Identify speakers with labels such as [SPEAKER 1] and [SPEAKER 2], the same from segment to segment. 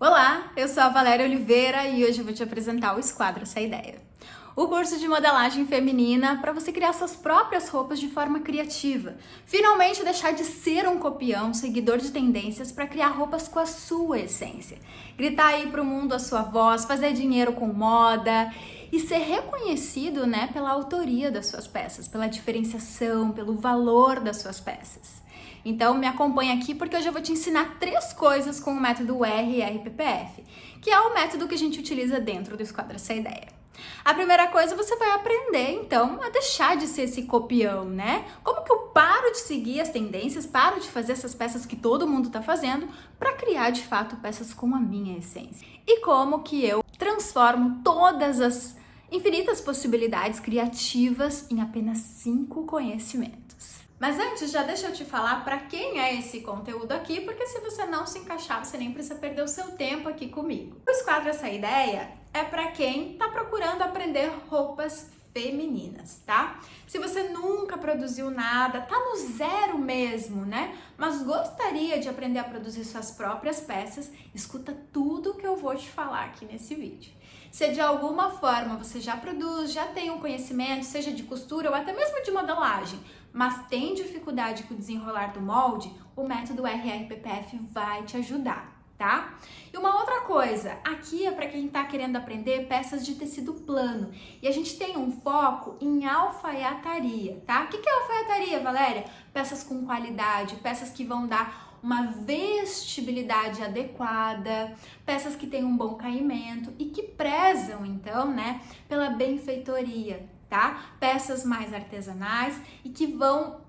[SPEAKER 1] Olá, eu sou a Valéria Oliveira e hoje eu vou te apresentar o Esquadra essa ideia. O curso de modelagem feminina para você criar suas próprias roupas de forma criativa. Finalmente deixar de ser um copião, seguidor de tendências para criar roupas com a sua essência. Gritar aí pro mundo a sua voz, fazer dinheiro com moda e ser reconhecido, pela autoria das suas peças, pela diferenciação, pelo valor das suas peças. Então me acompanha aqui porque hoje eu vou te ensinar 3 coisas com o método RRPPF, que é o método que a gente utiliza dentro do Esquadra essa ideia. A primeira coisa, você vai aprender, então, a deixar de ser esse copião, Como que eu paro de seguir as tendências, paro de fazer essas peças que todo mundo tá fazendo, para criar, de fato, peças com a minha essência. E como que eu transformo todas as infinitas possibilidades criativas em apenas 5 conhecimentos. Mas antes, já deixa eu te falar para quem é esse conteúdo aqui, porque se você não se encaixar, você nem precisa perder o seu tempo aqui comigo. O Esquadra essa ideia é para quem tá procurando aprender roupas femininas, tá? Se você nunca produziu nada, tá no zero mesmo, Mas gostaria de aprender a produzir suas próprias peças, escuta tudo que eu vou te falar aqui nesse vídeo. Se de alguma forma você já produz, já tem um conhecimento, seja de costura ou até mesmo de modelagem, mas tem dificuldade com o desenrolar do molde, o método RRPPF vai te ajudar, tá? E uma outra coisa, aqui é para quem tá querendo aprender peças de tecido plano. E a gente tem um foco em alfaiataria, tá? O que é alfaiataria, Valéria? Peças com qualidade, peças que vão dar uma vestibilidade adequada, peças que têm um bom caimento e que prezam, então, pela benfeitoria, tá? Peças mais artesanais e que vão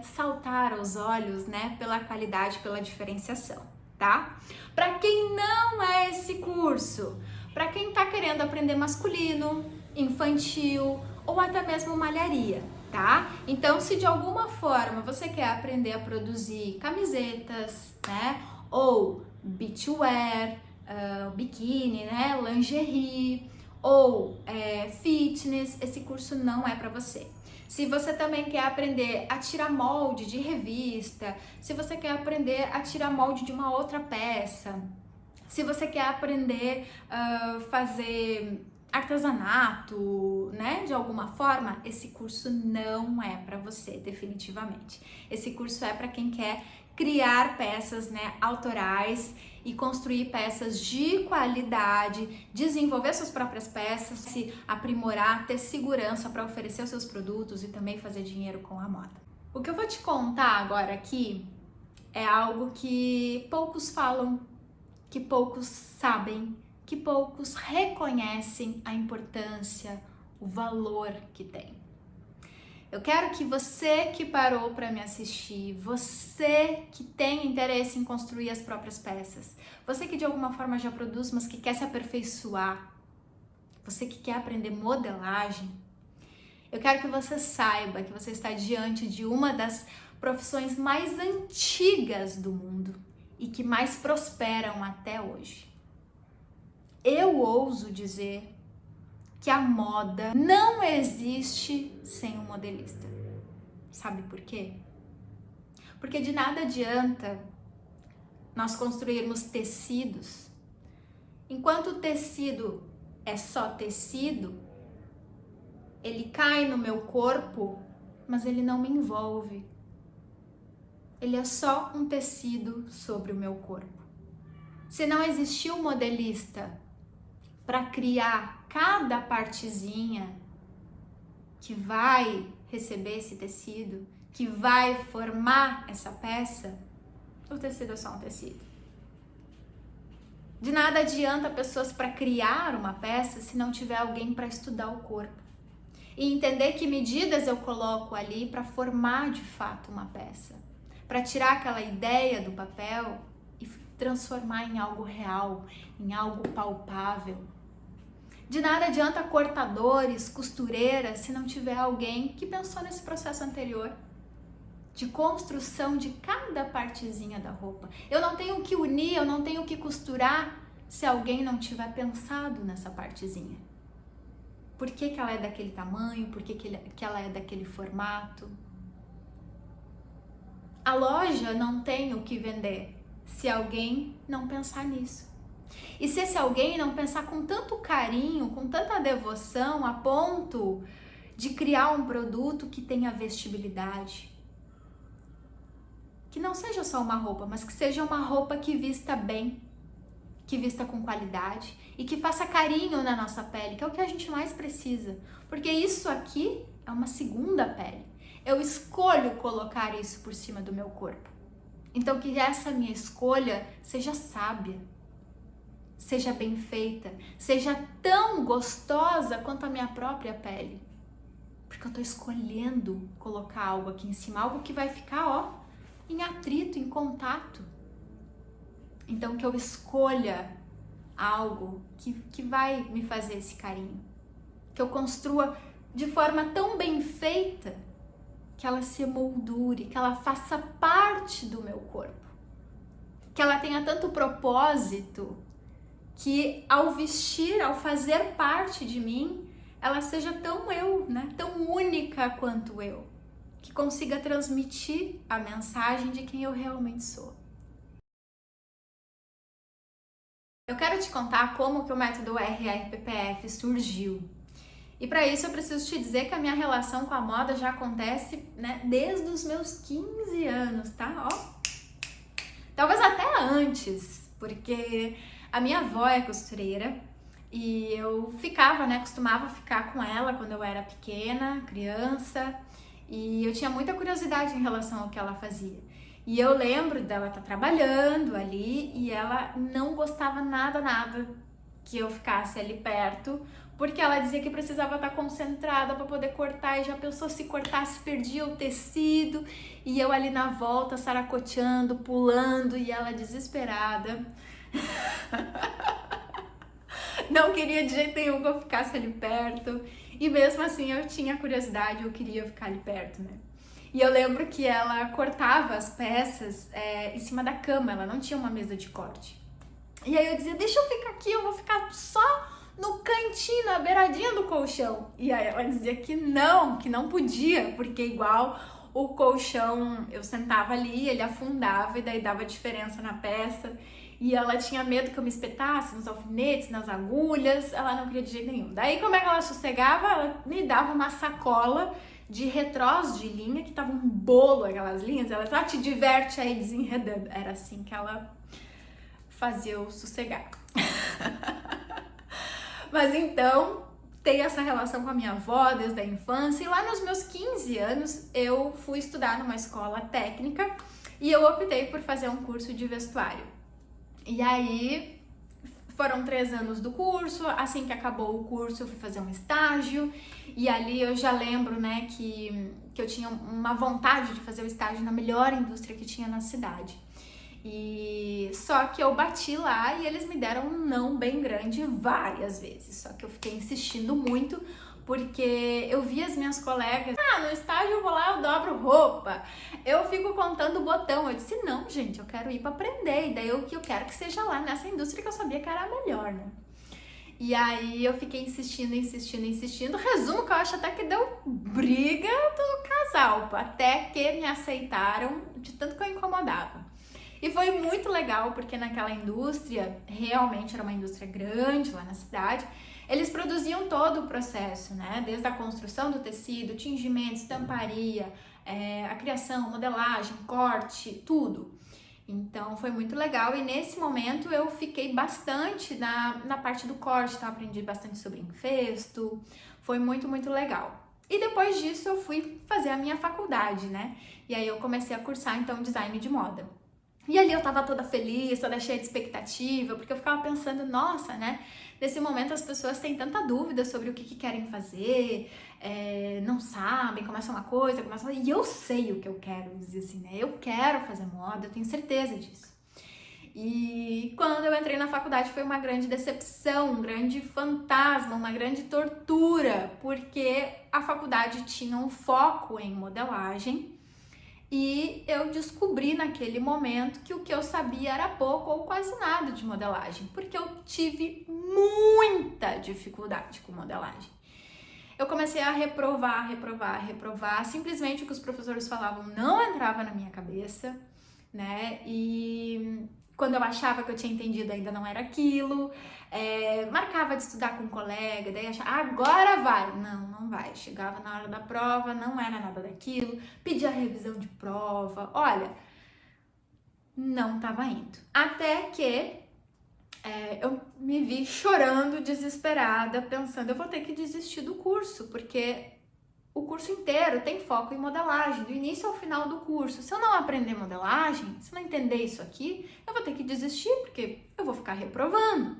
[SPEAKER 1] saltar aos olhos, pela qualidade, pela diferenciação, tá? Para quem não é esse curso, para quem tá querendo aprender masculino, infantil ou até mesmo malharia, tá? Então, se de alguma forma você quer aprender a produzir camisetas, ou beachwear, biquíni, lingerie, ou fitness, esse curso não é para você. Se você também quer aprender a tirar molde de revista, se você quer aprender a tirar molde de uma outra peça, se você quer aprender a fazer artesanato, de alguma forma, esse curso não é para você, definitivamente. Esse curso é para quem quer criar peças, autorais e construir peças de qualidade, desenvolver suas próprias peças, se aprimorar, ter segurança para oferecer os seus produtos e também fazer dinheiro com a moda. O que eu vou te contar agora aqui é algo que poucos falam, que poucos sabem, que poucos reconhecem a importância, o valor que tem. Eu quero que você que parou para me assistir, você que tem interesse em construir as próprias peças, você que de alguma forma já produz, mas que quer se aperfeiçoar, você que quer aprender modelagem, eu quero que você saiba que você está diante de uma das profissões mais antigas do mundo e que mais prosperam até hoje. Eu ouso dizer que a moda não existe sem um modelista. Sabe por quê? Porque de nada adianta nós construirmos tecidos. Enquanto o tecido é só tecido, ele cai no meu corpo, mas ele não me envolve. Ele é só um tecido sobre o meu corpo. Se não existir um modelista para criar cada partezinha que vai receber esse tecido, que vai formar essa peça, o tecido é só um tecido. De nada adianta pessoas para criar uma peça se não tiver alguém para estudar o corpo e entender que medidas eu coloco ali para formar de fato uma peça, para tirar aquela ideia do papel e transformar em algo real, em algo palpável. De nada adianta cortadores, costureiras, se não tiver alguém que pensou nesse processo anterior de construção de cada partezinha da roupa. Eu não tenho que unir, eu não tenho que costurar se alguém não tiver pensado nessa partezinha. Por que ela é daquele tamanho? Por que ela é daquele formato? A loja não tem o que vender se alguém não pensar nisso. E se esse alguém não pensar com tanto carinho, com tanta devoção, a ponto de criar um produto que tenha vestibilidade, que não seja só uma roupa, mas que seja uma roupa que vista bem, que vista com qualidade e que faça carinho na nossa pele, que é o que a gente mais precisa, porque isso aqui é uma segunda pele. Eu escolho colocar isso por cima do meu corpo. Então que essa minha escolha seja sábia, seja bem feita, seja tão gostosa quanto a minha própria pele. Porque eu tô escolhendo colocar algo aqui em cima, algo que vai ficar, ó, em atrito, em contato. Então que eu escolha algo que vai me fazer esse carinho. Que eu construa de forma tão bem feita que ela se emoldure, que ela faça parte do meu corpo. Que ela tenha tanto propósito que ao vestir, ao fazer parte de mim, ela seja tão eu, né? Tão única quanto eu. Que consiga transmitir a mensagem de quem eu realmente sou. Eu quero te contar como que o método RRPPF surgiu. E para isso eu preciso te dizer que a minha relação com a moda já acontece, né, desde os meus 15 anos, tá? Ó. Talvez até antes, porque a minha avó é costureira e eu ficava, né, costumava ficar com ela quando eu era pequena, criança, e eu tinha muita curiosidade em relação ao que ela fazia. E eu lembro dela estar trabalhando ali e ela não gostava nada que eu ficasse ali perto, porque ela dizia que precisava estar concentrada para poder cortar, e já pensou se cortasse, perdia o tecido, e eu ali na volta, saracoteando, pulando, e ela desesperada. Não queria de jeito nenhum que eu ficasse ali perto, e mesmo assim eu tinha curiosidade, eu queria ficar ali perto, né? E eu lembro que ela cortava as peças em cima da cama, ela não tinha uma mesa de corte. E aí eu dizia, deixa eu ficar aqui, eu vou ficar só no cantinho, na beiradinha do colchão. E aí ela dizia que não podia, porque igual o colchão, eu sentava ali, ele afundava e daí dava diferença na peça. E ela tinha medo que eu me espetasse nos alfinetes, nas agulhas, ela não queria de jeito nenhum. Daí como é que ela sossegava? Ela me dava uma sacola de retrós de linha, que tava um bolo aquelas linhas, ela só te diverte aí desenredando. Era assim que ela fazia eu sossegar. Mas então, tenho essa relação com a minha avó desde a infância, e lá nos meus 15 anos eu fui estudar numa escola técnica e eu optei por fazer um curso de vestuário. E aí foram 3 anos do curso, assim que acabou o curso eu fui fazer um estágio, e ali eu já lembro, né, que eu tinha uma vontade de fazer o estágio na melhor indústria que tinha na cidade. E só que eu bati lá e eles me deram um não bem grande várias vezes. Só que eu fiquei insistindo muito, porque eu vi as minhas colegas, no estágio eu vou lá, eu dobro roupa, eu fico contando o botão. Eu disse, não, gente, eu quero ir para aprender, e daí o que eu quero que seja lá nessa indústria que eu sabia que era a melhor, né? E aí eu fiquei insistindo. Resumo que eu acho até que deu briga do casal, até que me aceitaram de tanto que eu incomodava. E foi muito legal, porque naquela indústria, realmente era uma indústria grande lá na cidade, eles produziam todo o processo, né? Desde a construção do tecido, tingimento, estamparia, a criação, modelagem, corte, tudo. Então foi muito legal, e nesse momento eu fiquei bastante na parte do corte, então aprendi bastante sobre infesto, foi muito legal. E depois disso eu fui fazer a minha faculdade, né? E aí eu comecei a cursar então design de moda. E ali eu tava toda feliz, toda cheia de expectativa, porque eu ficava pensando, nossa, né? Nesse momento as pessoas têm tanta dúvida sobre o que querem fazer, não sabem, começa uma coisa, começa outra, e eu sei o que eu quero, dizer assim, né? Eu quero fazer moda, eu tenho certeza disso. E quando eu entrei na faculdade foi uma grande decepção, um grande fantasma, uma grande tortura, porque a faculdade tinha um foco em modelagem, e eu descobri naquele momento que o que eu sabia era pouco ou quase nada de modelagem, porque eu tive muita dificuldade com modelagem. Eu comecei a reprovar, simplesmente o que os professores falavam não entrava na minha cabeça, né? E quando eu achava que eu tinha entendido ainda não era aquilo, marcava de estudar com um colega, daí achava, agora vai, não vai, chegava na hora da prova, não era nada daquilo, pedia revisão de prova, olha, não tava indo, até que eu me vi chorando, desesperada, pensando, eu vou ter que desistir do curso, porque o curso inteiro tem foco em modelagem, do início ao final do curso. Se eu não aprender modelagem, se eu não entender isso aqui, eu vou ter que desistir, porque eu vou ficar reprovando.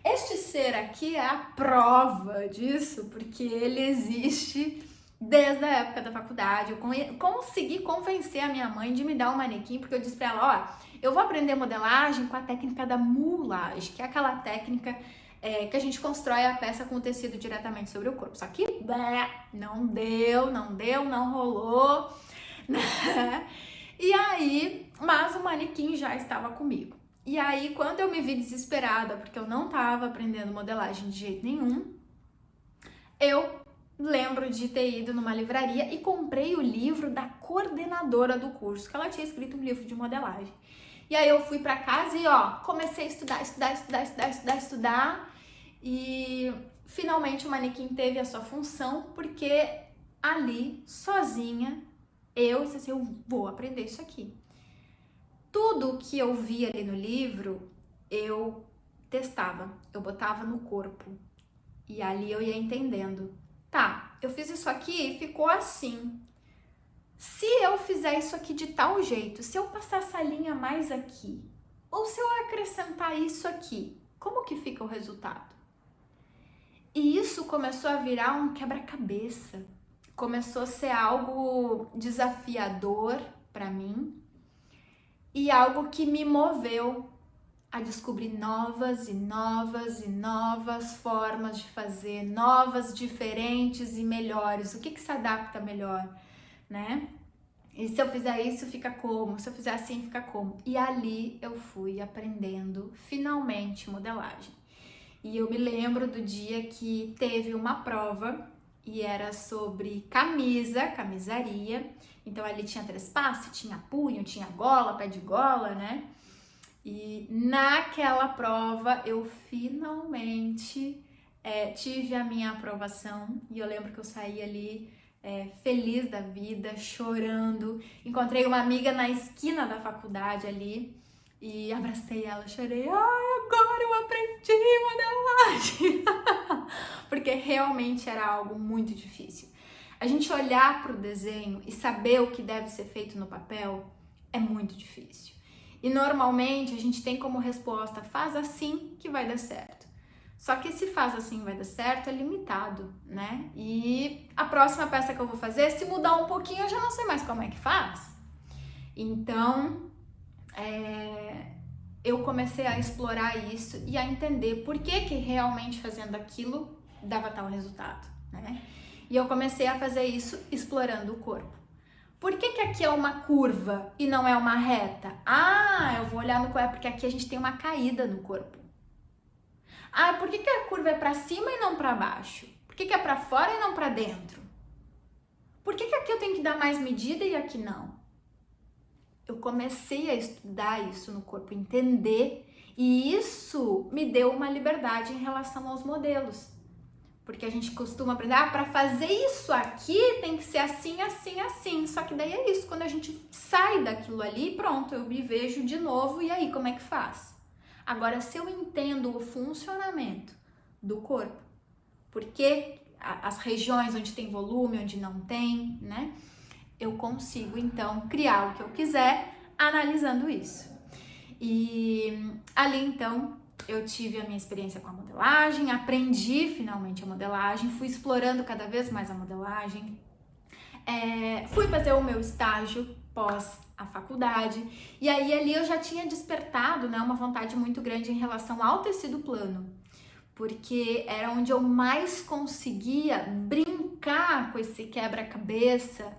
[SPEAKER 1] Este ser aqui é a prova disso, porque ele existe desde a época da faculdade. Eu consegui convencer a minha mãe de me dar um manequim, porque eu disse pra ela, ó, eu vou aprender modelagem com a técnica da moulage, que é aquela técnica que a gente constrói a peça com o tecido diretamente sobre o corpo. Só que não deu, não rolou, né? E aí, mas o manequim já estava comigo. E aí, quando eu me vi desesperada, porque eu não estava aprendendo modelagem de jeito nenhum, eu lembro de ter ido numa livraria e comprei o livro da coordenadora do curso, que ela tinha escrito um livro de modelagem. E aí eu fui pra casa e comecei a estudar e finalmente o manequim teve a sua função, porque ali, sozinha, eu disse assim, eu vou aprender isso aqui. Tudo que eu via ali no livro, eu testava, eu botava no corpo e ali eu ia entendendo. Tá, eu fiz isso aqui e ficou assim. Se eu fizer isso aqui de tal jeito, se eu passar essa linha mais aqui, ou se eu acrescentar isso aqui, como que fica o resultado? E isso começou a virar um quebra-cabeça, começou a ser algo desafiador para mim e algo que me moveu a descobrir novas formas de fazer, novas, diferentes e melhores. O que se adapta melhor, né? E se eu fizer isso, fica como? Se eu fizer assim, fica como? E ali eu fui aprendendo finalmente modelagem. E eu me lembro do dia que teve uma prova e era sobre camisaria. Então ali tinha trespasse, tinha punho, tinha gola, pé de gola, né? E naquela prova eu finalmente tive a minha aprovação e eu lembro que eu saí ali feliz da vida, chorando. Encontrei uma amiga na esquina da faculdade ali e abracei ela, chorei. Ai, agora eu aprendi modelagem! Porque realmente era algo muito difícil. A gente olhar para o desenho e saber o que deve ser feito no papel é muito difícil. E normalmente a gente tem como resposta, faz assim que vai dar certo. Só que se faz assim vai dar certo é limitado, né? E a próxima peça que eu vou fazer, se mudar um pouquinho, eu já não sei mais como é que faz. Então, eu comecei a explorar isso e a entender por que realmente fazendo aquilo dava tal resultado, né? E eu comecei a fazer isso explorando o corpo. Por que aqui é uma curva e não é uma reta? Ah, eu vou olhar no corpo, porque aqui a gente tem uma caída no corpo. Ah, por que a curva é para cima e não para baixo? Por que é para fora e não para dentro? Por que aqui eu tenho que dar mais medida e aqui não? Eu comecei a estudar isso no corpo, entender, e isso me deu uma liberdade em relação aos modelos. Porque a gente costuma aprender, para fazer isso aqui tem que ser assim, assim, assim. Só que daí é isso, quando a gente sai daquilo ali, pronto, eu me vejo de novo, e aí, como é que faz? Agora, se eu entendo o funcionamento do corpo, porque as regiões onde tem volume, onde não tem, né? Eu consigo, então, criar o que eu quiser analisando isso. E ali, então, eu tive a minha experiência com a modelagem, aprendi finalmente a modelagem, fui explorando cada vez mais a modelagem, fui fazer o meu estágio pós a faculdade, e aí ali eu já tinha despertado, né, uma vontade muito grande em relação ao tecido plano, porque era onde eu mais conseguia brincar com esse quebra-cabeça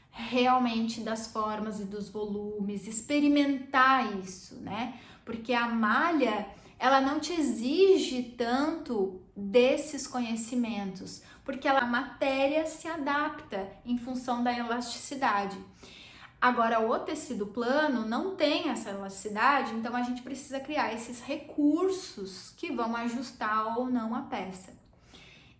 [SPEAKER 1] realmente das formas e dos volumes, experimentar isso, né? Porque a malha, ela não te exige tanto desses conhecimentos, porque a matéria se adapta em função da elasticidade. Agora, o tecido plano não tem essa elasticidade, então a gente precisa criar esses recursos que vão ajustar ou não a peça.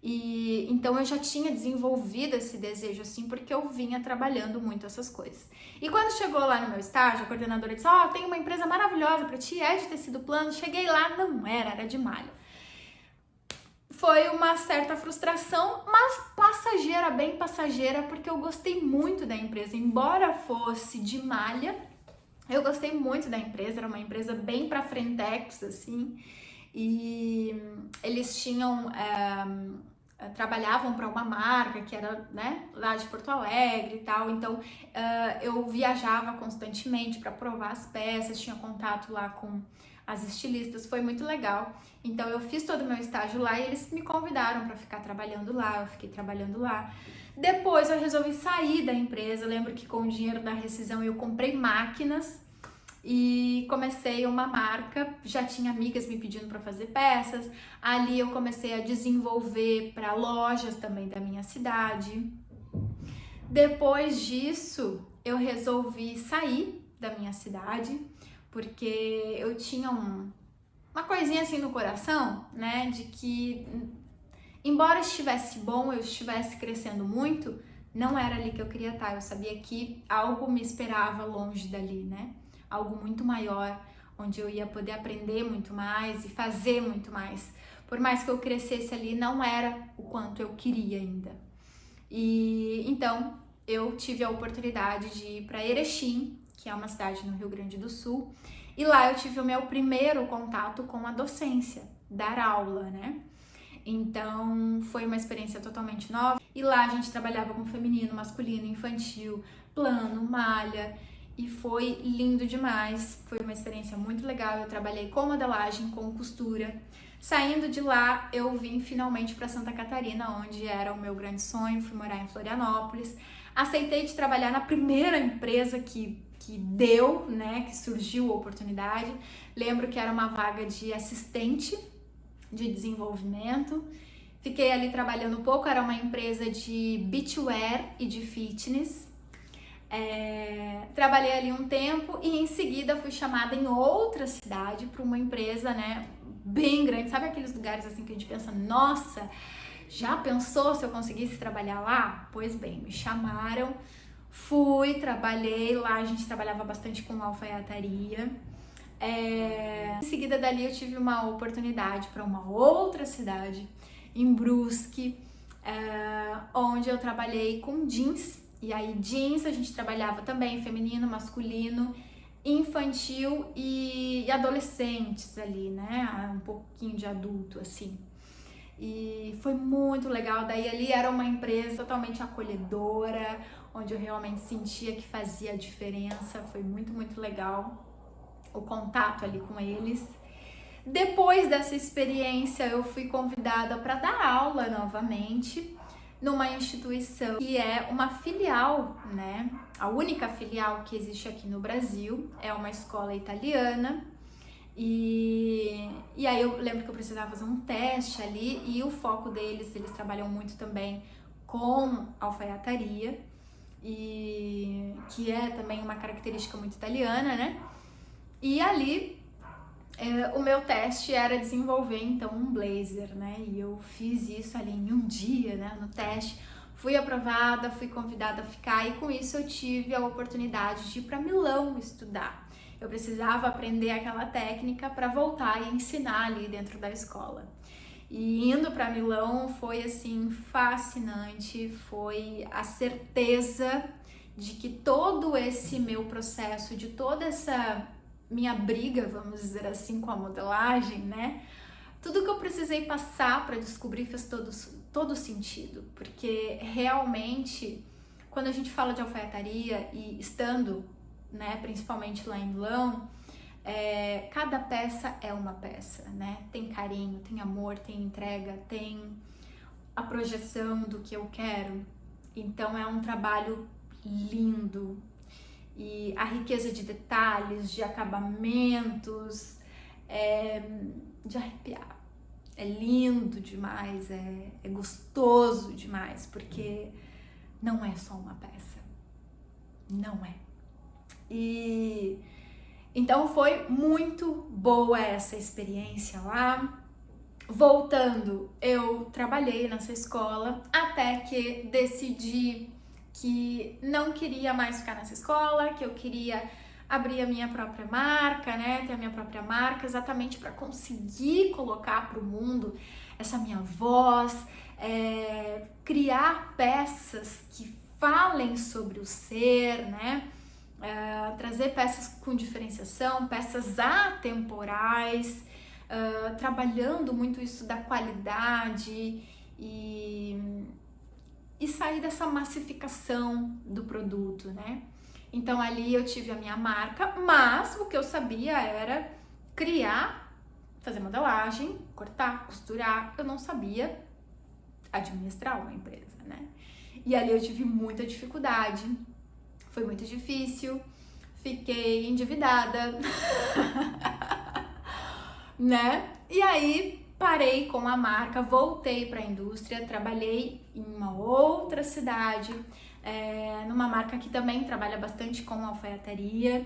[SPEAKER 1] E então eu já tinha desenvolvido esse desejo assim, porque eu vinha trabalhando muito essas coisas. E quando chegou lá no meu estágio, a coordenadora disse: "Ó, tem uma empresa maravilhosa para ti, é de tecido plano". Cheguei lá, não era de malha. Foi uma certa frustração, mas passageira, bem passageira, porque eu gostei muito da empresa. Embora fosse de malha, eu gostei muito da empresa, era uma empresa bem pra frentex, assim, e eles tinham, trabalhavam para uma marca que era, né, lá de Porto Alegre e tal, então eu viajava constantemente para provar as peças, tinha contato lá com as estilistas, foi muito legal. Então eu fiz todo o meu estágio lá e eles me convidaram para ficar trabalhando lá, eu fiquei trabalhando lá. Depois eu resolvi sair da empresa, lembro que com o dinheiro da rescisão eu comprei máquinas e comecei uma marca, já tinha amigas me pedindo para fazer peças, ali eu comecei a desenvolver para lojas também da minha cidade. Depois disso, eu resolvi sair da minha cidade, porque eu tinha uma coisinha assim no coração, né, de que embora estivesse bom, eu estivesse crescendo muito, não era ali que eu queria estar, eu sabia que algo me esperava longe dali, né? Algo muito maior, onde eu ia poder aprender muito mais e fazer muito mais. Por mais que eu crescesse ali, não era o quanto eu queria ainda. E então eu tive a oportunidade de ir para Erechim, que é uma cidade no Rio Grande do Sul, e lá eu tive o meu primeiro contato com a docência, dar aula, né? Então foi uma experiência totalmente nova. E lá a gente trabalhava com feminino, masculino, infantil, plano, malha. E foi lindo demais, foi uma experiência muito legal. Eu trabalhei com modelagem, com costura. Saindo de lá, eu vim finalmente para Santa Catarina, onde era o meu grande sonho. Fui morar em Florianópolis. Aceitei de trabalhar na primeira empresa que deu, né, que surgiu a oportunidade. Lembro que era uma vaga de assistente de desenvolvimento. Fiquei ali trabalhando um pouco, era uma empresa de beachwear e de fitness. Trabalhei ali um tempo e em seguida fui chamada em outra cidade para uma empresa, né, bem grande. Sabe aqueles lugares assim que a gente pensa, nossa, já pensou se eu conseguisse trabalhar lá? Pois bem, me chamaram, fui, trabalhei lá, a gente trabalhava bastante com alfaiataria. Em seguida dali eu tive uma oportunidade para uma outra cidade, em Brusque, onde eu trabalhei com jeans. E aí jeans a gente trabalhava também feminino, masculino, infantil e adolescentes ali, né? Um pouquinho de adulto assim. E foi muito legal. Daí ali era uma empresa totalmente acolhedora, onde eu realmente sentia que fazia a diferença. Foi muito, muito legal o contato ali com eles. Depois dessa experiência, eu fui convidada para dar aula novamente numa instituição que é uma filial, né? A única filial que existe aqui no Brasil, é uma escola italiana. E aí eu lembro que eu precisava fazer um teste ali e o foco deles, eles trabalham muito também com alfaiataria, e que é também uma característica muito italiana, né? E ali o meu teste era desenvolver então um blazer, né? E eu fiz isso ali em um dia, né? No teste, fui aprovada, fui convidada a ficar e com isso eu tive a oportunidade de ir para Milão estudar. Eu precisava aprender aquela técnica para voltar e ensinar ali dentro da escola. E indo para Milão foi assim fascinante, foi a certeza de que todo esse meu processo, de toda essa minha briga, vamos dizer assim, com a modelagem, né? Tudo que eu precisei passar para descobrir fez todo sentido, porque realmente, quando a gente fala de alfaiataria e estando, né, principalmente lá em Milão, cada peça é uma peça, né? Tem carinho, tem amor, tem entrega, tem a projeção do que eu quero. Então é um trabalho lindo. E a riqueza de detalhes, de acabamentos, de arrepiar. É lindo demais, é gostoso demais, porque não é só uma peça. Não é. E então foi muito boa essa experiência lá. Voltando, eu trabalhei nessa escola até que decidi que não queria mais ficar nessa escola, que eu queria abrir a minha própria marca, né? Ter a minha própria marca, exatamente para conseguir colocar para o mundo essa minha voz, criar peças que falem sobre o ser, né? Trazer peças com diferenciação, peças atemporais, trabalhando muito isso da qualidade e sair dessa massificação do produto, né? Então ali eu tive a minha marca, mas o que eu sabia era criar, fazer modelagem, cortar, costurar. Eu não sabia administrar uma empresa, né? E ali eu tive muita dificuldade, foi muito difícil, fiquei endividada, né? E aí parei com a marca, voltei para a indústria, trabalhei em uma outra cidade, numa marca que também trabalha bastante com alfaiataria,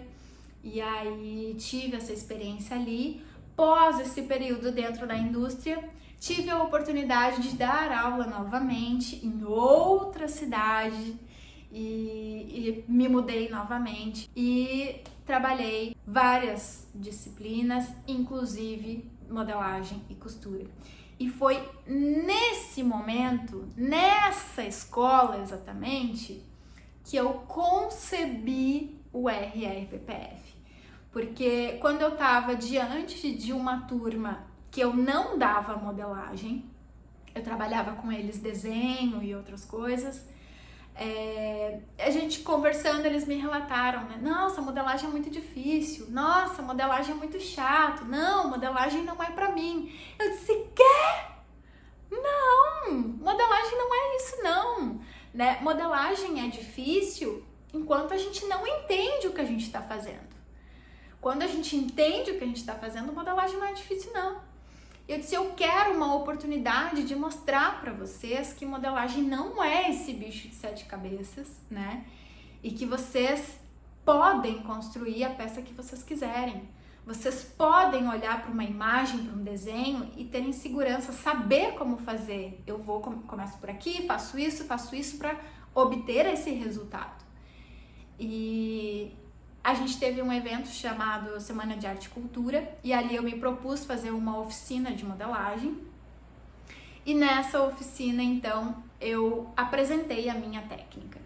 [SPEAKER 1] e aí tive essa experiência ali. Pós esse período dentro da indústria, tive a oportunidade de dar aula novamente em outra cidade e me mudei novamente e trabalhei várias disciplinas, inclusive modelagem e costura. E foi nesse momento, nessa escola exatamente, que eu concebi o RRPPF. Porque quando eu estava diante de uma turma que eu não dava modelagem, eu trabalhava com eles desenho e outras coisas, a gente conversando, eles me relataram, né? Nossa, modelagem é muito difícil. Nossa, modelagem é muito chato. Não, modelagem não é pra mim. Eu disse, quê? Não, modelagem não é isso não, né? Modelagem é difícil enquanto a gente não entende o que a gente está fazendo. Quando a gente entende o que a gente está fazendo, modelagem não é difícil não. Eu disse, eu quero uma oportunidade de mostrar para vocês que modelagem não é esse bicho de 7 cabeças, né? E que vocês podem construir a peça que vocês quiserem. Vocês podem olhar para uma imagem, para um desenho e terem segurança, saber como fazer. Eu começo por aqui, faço isso para obter esse resultado. E a gente teve um evento chamado Semana de Arte e Cultura e ali eu me propus fazer uma oficina de modelagem. E nessa oficina, então, eu apresentei a minha técnica.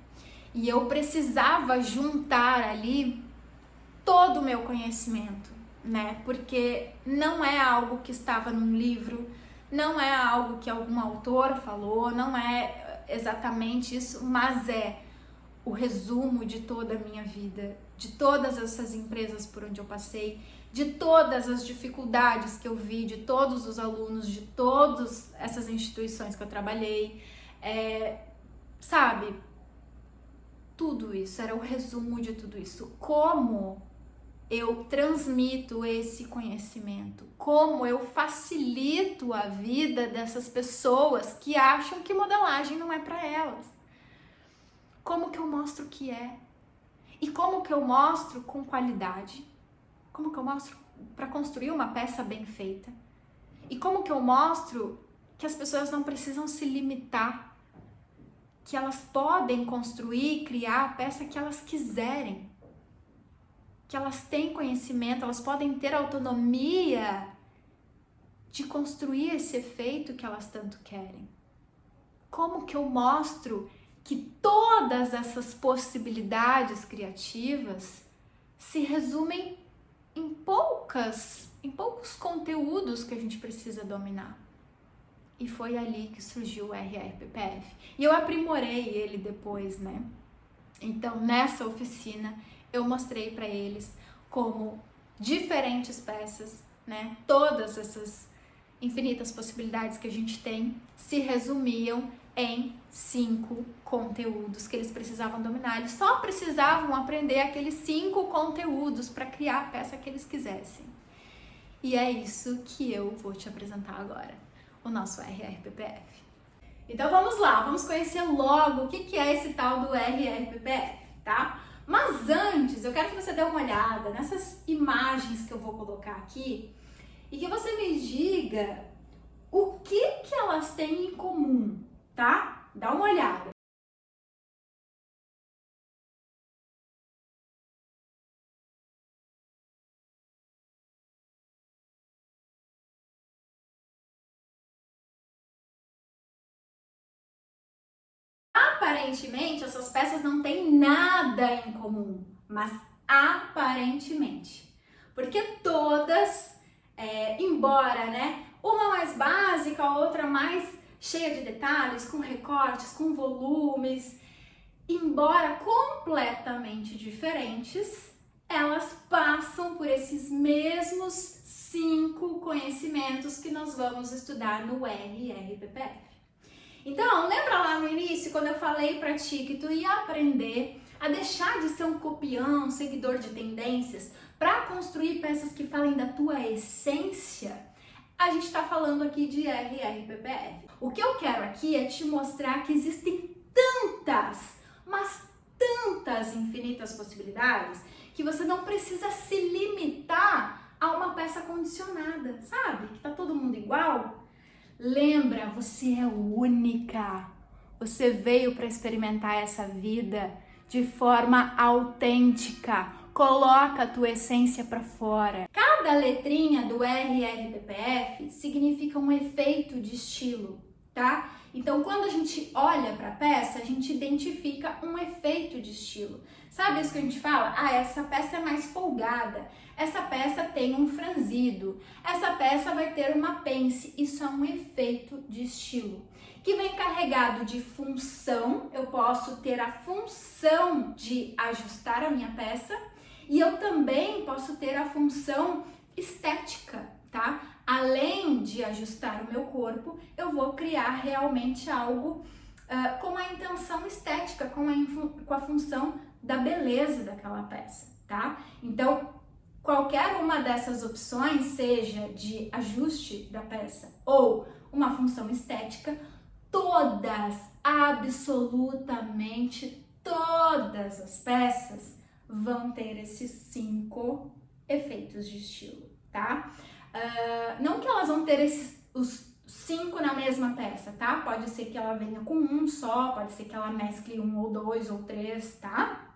[SPEAKER 1] E eu precisava juntar ali todo o meu conhecimento, né? Porque não é algo que estava num livro, não é algo que algum autor falou, não é exatamente isso, mas é o resumo de toda a minha vida, de todas essas empresas por onde eu passei, de todas as dificuldades que eu vi, de todos os alunos, de todas essas instituições que eu trabalhei, sabe? Tudo isso, era o resumo de tudo isso. Como eu transmito esse conhecimento, como eu facilito a vida dessas pessoas que acham que modelagem não é para elas. Como que eu mostro que é? E como que eu mostro com qualidade? Como que eu mostro para construir uma peça bem feita? E como que eu mostro que as pessoas não precisam se limitar, que elas podem construir, criar a peça que elas quiserem, que elas têm conhecimento, elas podem ter autonomia de construir esse efeito que elas tanto querem? Como que eu mostro que todas essas possibilidades criativas se resumem em poucos conteúdos que a gente precisa dominar? E foi ali que surgiu o RRPPF. E eu aprimorei ele depois, né? Então, nessa oficina, eu mostrei para eles como diferentes peças, né? Todas essas infinitas possibilidades que a gente tem se resumiam em 5 conteúdos que eles precisavam dominar. Eles só precisavam aprender aqueles 5 conteúdos para criar a peça que eles quisessem. E é isso que eu vou te apresentar agora, o nosso RRPPF. Então vamos lá, vamos conhecer logo o que é esse tal do RRPPF, tá? Mas antes, eu quero que você dê uma olhada nessas imagens que eu vou colocar aqui e que você me diga o que elas têm em comum, tá? Dá uma olhada. Aparentemente, essas peças não têm nada em comum, mas aparentemente. Porque todas, embora, né, uma mais básica, a outra mais cheia de detalhes, com recortes, com volumes, embora completamente diferentes, elas passam por esses mesmos 5 conhecimentos que nós vamos estudar no RRPPF. Então, lembra lá no início, quando eu falei pra ti que tu ia aprender a deixar de ser um copião, um seguidor de tendências, para construir peças que falem da tua essência? A gente tá falando aqui de RRPPF. O que eu quero aqui é te mostrar que existem tantas, mas tantas infinitas possibilidades, que você não precisa se limitar a uma peça condicionada, sabe? Que tá todo mundo igual. Lembra, você é única. Você veio para experimentar essa vida de forma autêntica. Coloca a tua essência para fora. Cada letrinha do RRPPF significa um efeito de estilo, tá? Então, quando a gente olha para a peça, a gente identifica um efeito de estilo. Sabe isso que a gente fala? Ah, essa peça é mais folgada, essa peça tem um franzido, essa peça vai ter uma pence. Isso é um efeito de estilo, que vem carregado de função. Eu posso ter a função de ajustar a minha peça e eu também posso ter a função estética, tá? Além de ajustar o meu corpo, eu vou criar realmente algo com a intenção estética, com a função da beleza daquela peça, tá? Então, qualquer uma dessas opções, seja de ajuste da peça ou uma função estética, todas, absolutamente todas as peças vão ter esses 5 efeitos de estilo, tá? Não que elas vão ter os 5 na mesma peça, tá? Pode ser que ela venha com um só, pode ser que ela mescle 1 ou 2 ou 3, tá?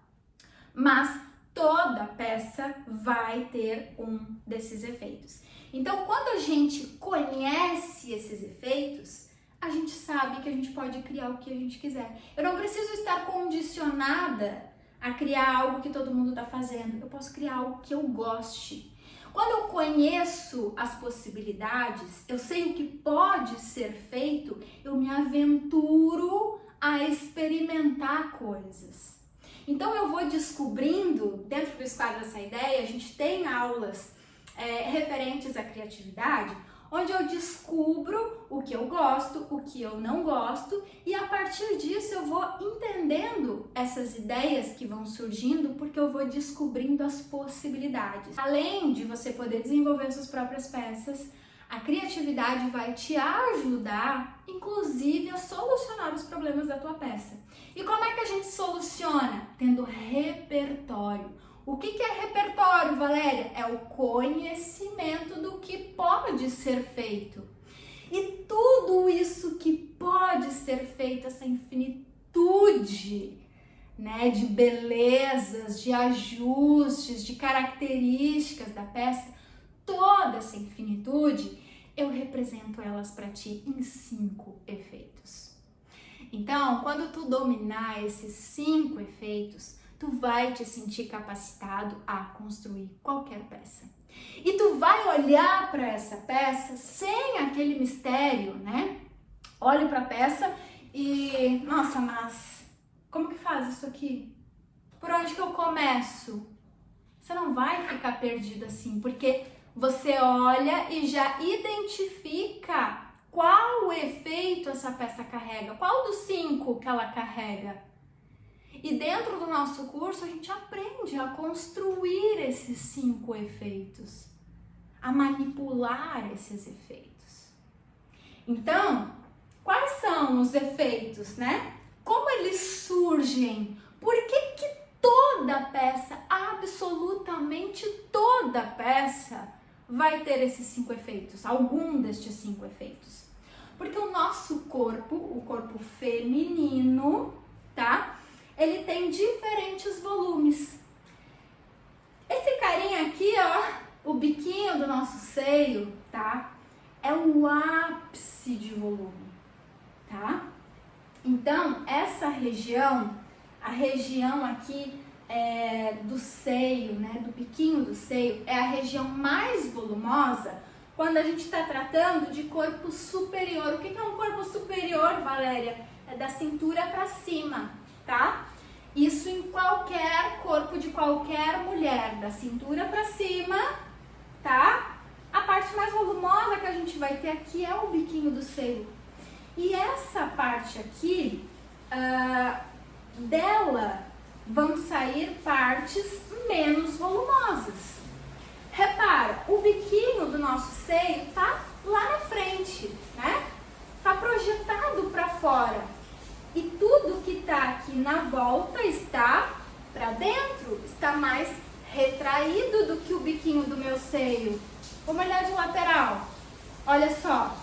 [SPEAKER 1] Mas toda peça vai ter um desses efeitos. Então, quando a gente conhece esses efeitos, a gente sabe que a gente pode criar o que a gente quiser. Eu não preciso estar condicionada a criar algo que todo mundo está fazendo. Eu posso criar algo que eu goste. Quando eu conheço as possibilidades, eu sei o que pode ser feito, eu me aventuro a experimentar coisas. Então eu vou descobrindo, dentro do Esquadra Essa Ideia, a gente tem aulas referentes à criatividade, onde eu descubro o que eu gosto, o que eu não gosto, e a partir disso eu vou entendendo essas ideias que vão surgindo, porque eu vou descobrindo as possibilidades. Além de você poder desenvolver suas próprias peças, a criatividade vai te ajudar, inclusive, a solucionar os problemas da tua peça. E como é que a gente soluciona? Tendo repertório. O que é repertório, Valéria? É o conhecimento do que pode ser feito. E tudo isso que pode ser feito, essa infinitude, né, de belezas, de ajustes, de características da peça, toda essa infinitude, eu represento elas para ti em 5 efeitos. Então, quando tu dominar esses 5 efeitos, tu vai te sentir capacitado a construir qualquer peça. E tu vai olhar para essa peça sem aquele mistério, né? Olhe para a peça e, nossa, mas como que faz isso aqui? Por onde que eu começo? Você não vai ficar perdido assim, porque você olha e já identifica qual efeito essa peça carrega, qual dos 5 que ela carrega. E dentro do nosso curso a gente aprende a construir esses 5 efeitos, a manipular esses efeitos. Então, quais são os efeitos, né? Como eles surgem? Por que toda a peça, absolutamente toda a peça, vai ter esses 5 efeitos, algum destes 5 efeitos. Porque o nosso corpo, o corpo feminino, tá? Ele tem diferentes volumes. Esse carinha aqui, ó, o biquinho do nosso seio, tá? É o ápice de volume, tá? Então, essa região, a região aqui do seio, né, do biquinho do seio, é a região mais volumosa quando a gente está tratando de corpo superior. O que é um corpo superior, Valéria? É da cintura para cima, tá? Isso em qualquer corpo de qualquer mulher, da cintura para cima, tá? A parte mais volumosa que a gente vai ter aqui é o biquinho do seio. E essa parte aqui, dela vão sair partes menos volumosas. Repara, o biquinho do nosso seio tá lá na frente, né? Tá projetado para fora. E tudo que tá aqui na volta está para dentro, está mais retraído do que o biquinho do meu seio. Vamos olhar de lateral. Olha só,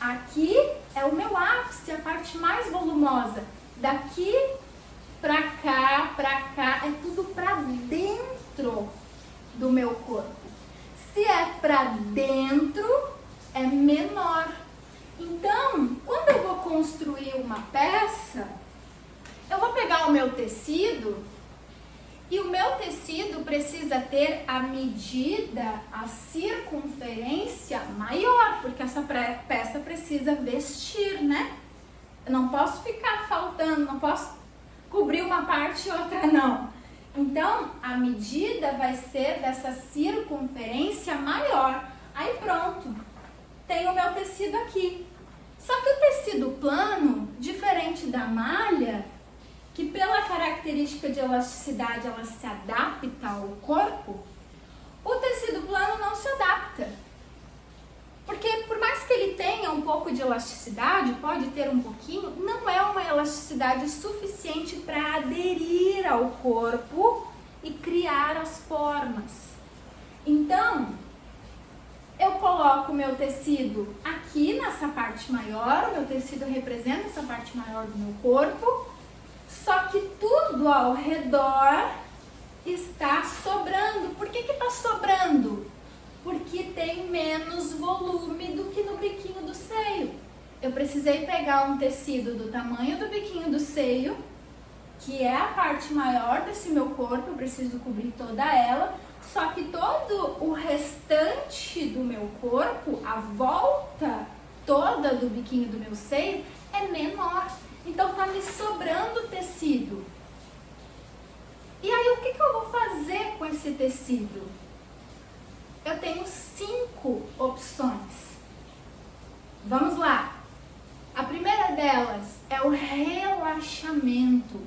[SPEAKER 1] aqui é o meu ápice, a parte mais volumosa. Daqui pra cá, é tudo pra dentro do meu corpo. Se é pra dentro, é menor. Então, quando eu vou construir uma peça, eu vou pegar o meu tecido e o meu tecido precisa ter a medida, a circunferência maior, porque essa peça precisa vestir, né? Eu não posso ficar faltando, não posso cobrir uma parte e outra não. Então, a medida vai ser dessa circunferência maior. Aí pronto, tenho o meu tecido aqui. Só que o tecido plano, diferente da malha, que pela característica de elasticidade ela se adapta ao corpo, o tecido plano não se adapta. Porque por mais que ele tenha um pouco de elasticidade, pode ter um pouquinho, não é uma elasticidade suficiente para aderir ao corpo e criar as formas. Então, eu coloco o meu tecido aqui nessa parte maior, o meu tecido representa essa parte maior do meu corpo, só que tudo ao redor está sobrando. Por que está sobrando? Porque tem menos volume do que no biquinho do seio. Eu precisei pegar um tecido do tamanho do biquinho do seio, que é a parte maior desse meu corpo, eu preciso cobrir toda ela, só que todo o restante do meu corpo, a volta toda do biquinho do meu seio, é menor. Então tá me sobrando tecido. E aí o que eu vou fazer com esse tecido? Eu tenho 5 opções. Vamos lá. A primeira delas é o relaxamento.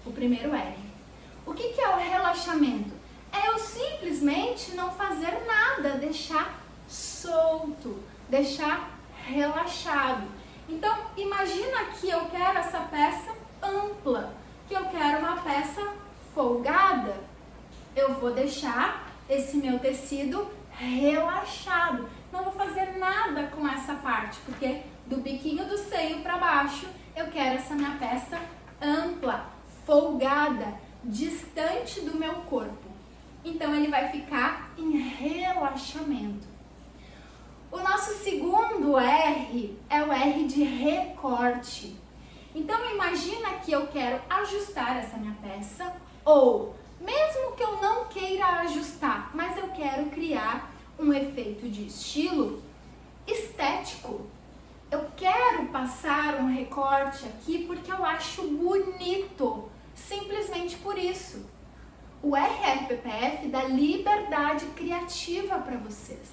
[SPEAKER 1] O primeiro R. O que é o relaxamento? É eu simplesmente não fazer nada, deixar solto, deixar relaxado. Então, imagina que eu quero essa peça ampla, que eu quero uma peça folgada. Eu vou deixar esse meu tecido relaxado. Não vou fazer nada com essa parte, porque do biquinho do seio para baixo, eu quero essa minha peça ampla, folgada, distante do meu corpo. Então, ele vai ficar em relaxamento. O nosso segundo R é o R de recorte. Então, imagina que eu quero ajustar essa minha peça, ou mesmo que eu não queira ajustar, mas eu quero criar um efeito de estilo estético. Eu quero passar um recorte aqui porque eu acho bonito, simplesmente por isso. O RRPPF dá liberdade criativa para vocês.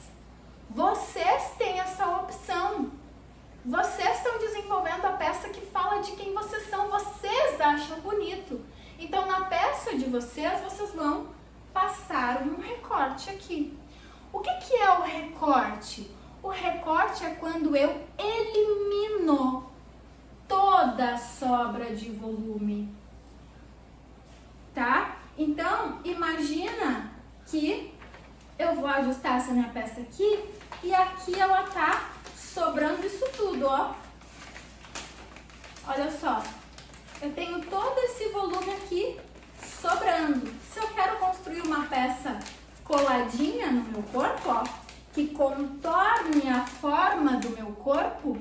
[SPEAKER 1] Vocês têm essa opção. Vocês estão desenvolvendo a peça que fala de quem vocês são. Vocês acham bonito. Então, na peça de vocês, vocês vão passar um recorte aqui. O que é o recorte? O recorte é quando eu elimino toda a sobra de volume. Tá? Então, imagina que eu vou ajustar essa minha peça aqui e aqui ela tá sobrando isso tudo, ó. Olha só, eu tenho todo esse volume aqui sobrando. Se eu quero construir uma peça coladinha no meu corpo, ó, que contorne a forma do meu corpo,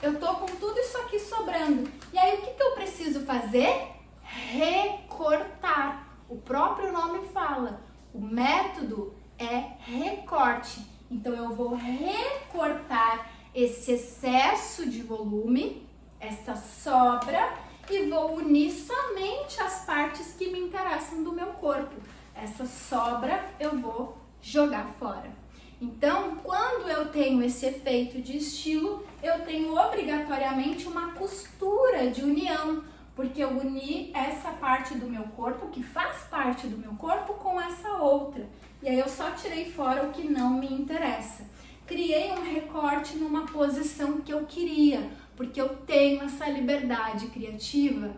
[SPEAKER 1] eu tô com tudo isso aqui sobrando. E aí o que eu preciso fazer? Recortar. O próprio nome fala, o método é recorte. Então eu vou recortar esse excesso de volume, essa sobra, e vou unir somente as partes que me interessam do meu corpo. Essa sobra eu vou jogar fora. Então, quando eu tenho esse efeito de estilo, eu tenho obrigatoriamente uma costura de união, porque eu uni essa parte do meu corpo, que faz parte do meu corpo, com essa outra. E aí eu só tirei fora o que não me interessa. Criei um recorte numa posição que eu queria, porque eu tenho essa liberdade criativa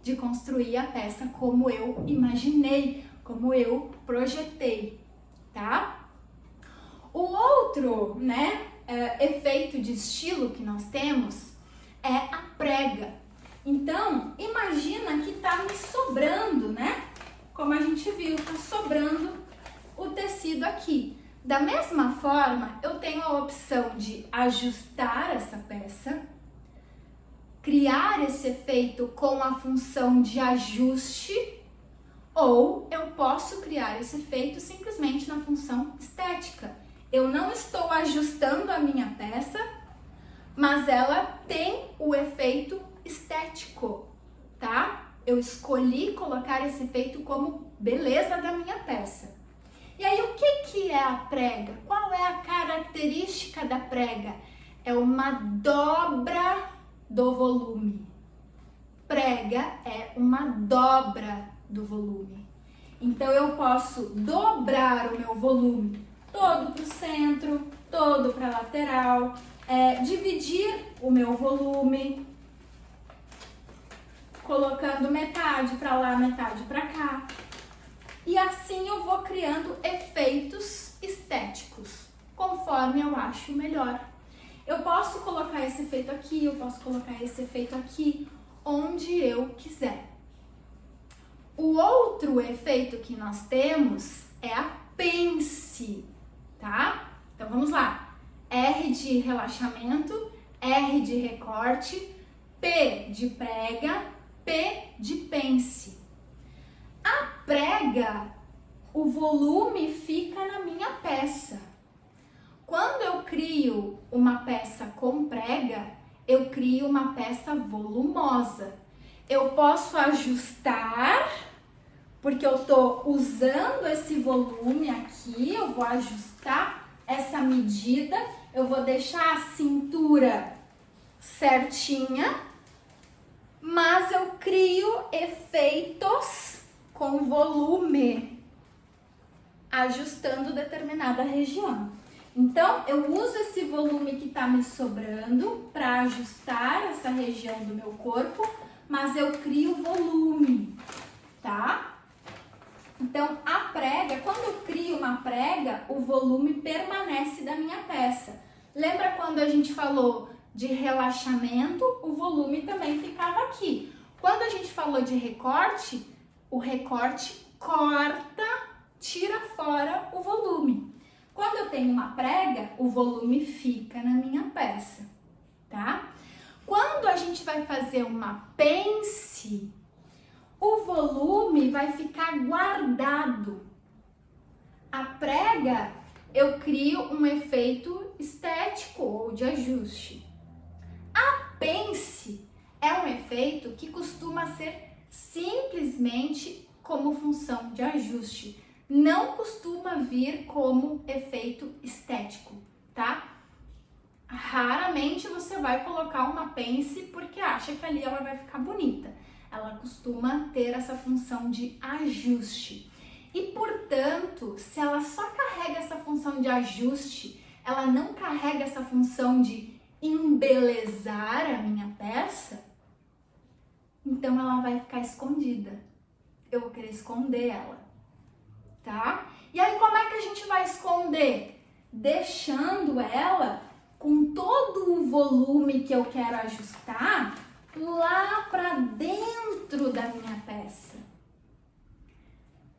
[SPEAKER 1] de construir a peça como eu imaginei, como eu projetei, tá? O outro, efeito de estilo que nós temos é a prega. Então, imagina que tá me sobrando, como a gente viu, tá sobrando o tecido aqui. Da mesma forma, eu tenho a opção de ajustar essa peça, criar esse efeito com a função de ajuste, ou eu posso criar esse efeito simplesmente na função estética. Eu não estou ajustando a minha peça, mas ela tem o efeito estético, tá? Eu escolhi colocar esse efeito como beleza da minha peça. E aí, o que é a prega? Qual é a característica da prega? É uma dobra do volume. Prega é uma dobra do volume. Então, eu posso dobrar o meu volume todo para o centro, todo para a lateral, dividir o meu volume, colocando metade para lá, metade para cá. E assim eu vou criando efeitos estéticos, conforme eu acho melhor. Eu posso colocar esse efeito aqui, eu posso colocar esse efeito aqui, onde eu quiser. O outro efeito que nós temos é a pence, tá? Então vamos lá. R de relaxamento, R de recorte, P de prega, P de pence. A prega, o volume fica na minha peça. Quando eu crio uma peça com prega, eu crio uma peça volumosa. Eu posso ajustar, porque eu estou usando esse volume aqui, eu vou ajustar essa medida, eu vou deixar a cintura certinha, mas eu crio efeitos com volume, ajustando determinada região. Então, eu uso esse volume que está me sobrando para ajustar essa região do meu corpo, mas eu crio volume, tá? Então, a prega, quando eu crio uma prega, o volume permanece da minha peça. Lembra quando a gente falou de relaxamento? O volume também ficava aqui. Quando a gente falou de recorte, o recorte corta, tira fora o volume. Quando eu tenho uma prega, o volume fica na minha peça, tá? Quando a gente vai fazer uma pence, o volume vai ficar guardado. A prega, eu crio um efeito estético ou de ajuste. A pence é um efeito que costuma ser simplesmente como função de ajuste. Não costuma vir como efeito estético, tá? Raramente você vai colocar uma pence porque acha que ali ela vai ficar bonita. Ela costuma ter essa função de ajuste. E, portanto, se ela só carrega essa função de ajuste, ela não carrega essa função de embelezar a minha peça, então ela vai ficar escondida. eu vou querer esconder ela, tá? E aí como é que a gente vai esconder? Deixando ela com todo o volume que eu quero ajustar lá para dentro da minha peça.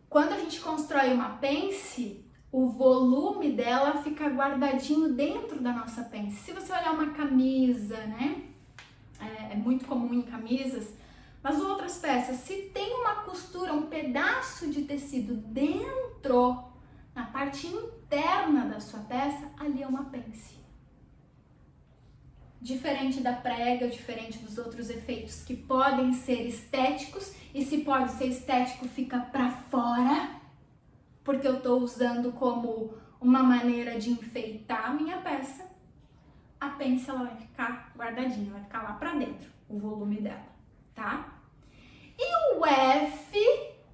[SPEAKER 1] Quando a gente constrói uma pence, o volume dela fica guardadinho dentro da nossa pence. Se você olhar uma camisa, né? É muito comum em camisas, mas outras peças, se tem uma costura, um pedaço de tecido dentro, na parte interna da sua peça, ali é uma pence. Diferente da prega, diferente dos outros efeitos que podem ser estéticos, e se pode ser estético, fica pra fora, porque eu tô usando como uma maneira de enfeitar a minha peça. A pence ela vai ficar guardadinha, vai ficar lá pra dentro, o volume dela, tá? E o F,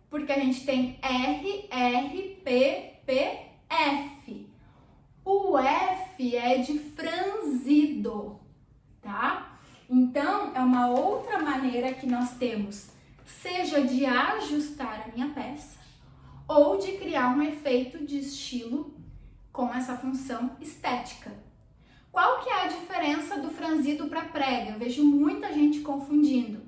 [SPEAKER 1] porque a gente tem R, R, P, P, F. O F é de franzido, tá? Então, é uma outra maneira que nós temos, seja de ajustar a minha peça, ou de criar um efeito de estilo com essa função estética. Qual que é a diferença do franzido para prega? Eu vejo muita gente confundindo.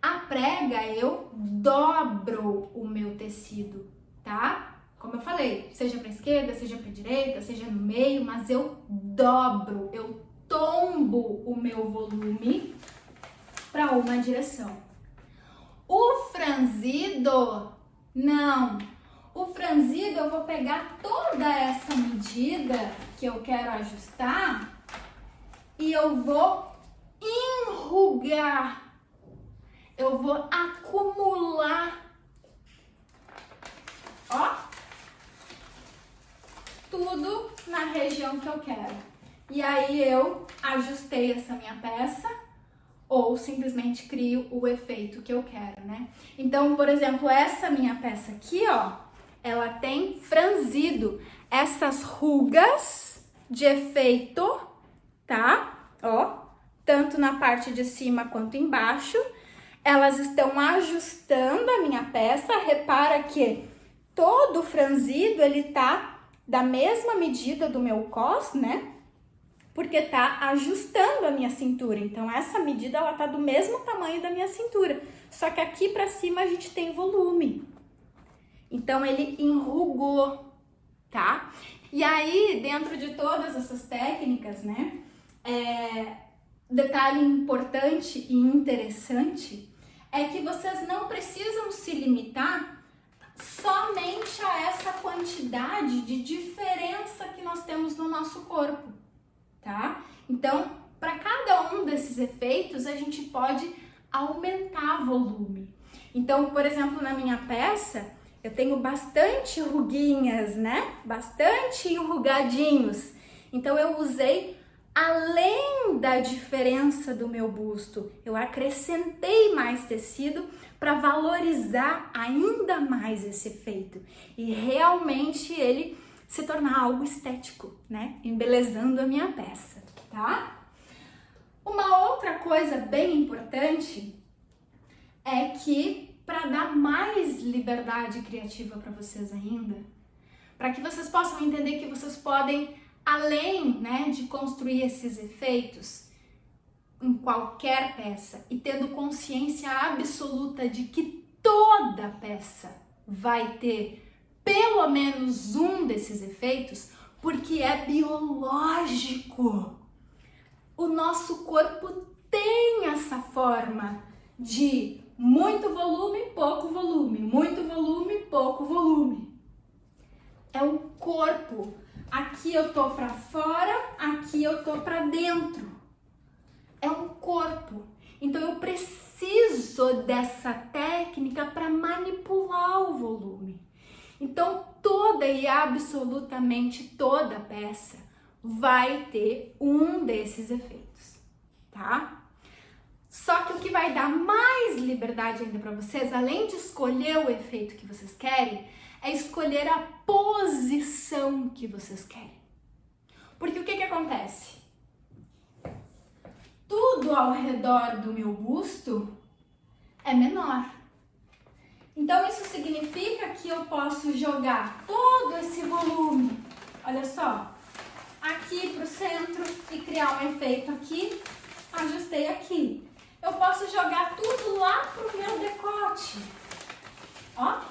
[SPEAKER 1] A prega, eu dobro o meu tecido, tá? Como eu falei, seja para esquerda, seja para direita, seja no meio, mas eu dobro, eu tombo o meu volume para uma direção. O franzido, não. O franzido, eu vou pegar toda essa medida que eu quero ajustar e eu vou enrugar. Eu vou acumular, ó, tudo na região que eu quero. E aí eu ajustei essa minha peça ou simplesmente crio o efeito que eu quero, né? Então, por exemplo, essa minha peça aqui, ó, ela tem franzido, essas rugas de efeito, tá? Ó, tanto na parte de cima quanto embaixo, elas estão ajustando a minha peça. Repara que todo o franzido, ele tá da mesma medida do meu cos, né? Porque tá ajustando a minha cintura. Então, essa medida, ela tá do mesmo tamanho da minha cintura. Só que aqui pra cima a gente tem volume. Então, ele enrugou, tá? E aí, dentro de todas essas técnicas, né? Detalhe importante e interessante é que vocês não precisam se limitar somente a essa quantidade de diferença que nós temos no nosso corpo, tá? Então, para cada um desses efeitos, a gente pode aumentar volume. Então, por exemplo, na minha peça, eu tenho bastante ruguinhas, né? Bastante enrugadinhos. Então, eu usei, além da diferença do meu busto, eu acrescentei mais tecido para valorizar ainda mais esse efeito. E realmente ele se tornar algo estético, né? Embelezando a minha peça, tá? Uma outra coisa bem importante é que, para dar mais liberdade criativa para vocês ainda, para que vocês possam entender que vocês podem, além, né, de construir esses efeitos em qualquer peça e tendo consciência absoluta de que toda peça vai ter pelo menos um desses efeitos, porque é biológico. O nosso corpo tem essa forma de muito volume, pouco volume, muito volume, pouco volume. É o corpo. Aqui eu tô pra fora, aqui eu tô pra dentro. É um corpo. Então eu preciso dessa técnica para manipular o volume. Então toda e absolutamente toda peça vai ter um desses efeitos, tá? Só que o que vai dar mais liberdade ainda para vocês, além de escolher o efeito que vocês querem, é escolher a posição que vocês querem. Porque o que acontece? Tudo ao redor do meu busto é menor. Então isso significa que eu posso jogar todo esse volume, olha só, aqui para o centro e criar um efeito aqui, ajustei aqui. Eu posso jogar tudo lá para o meu decote, ó.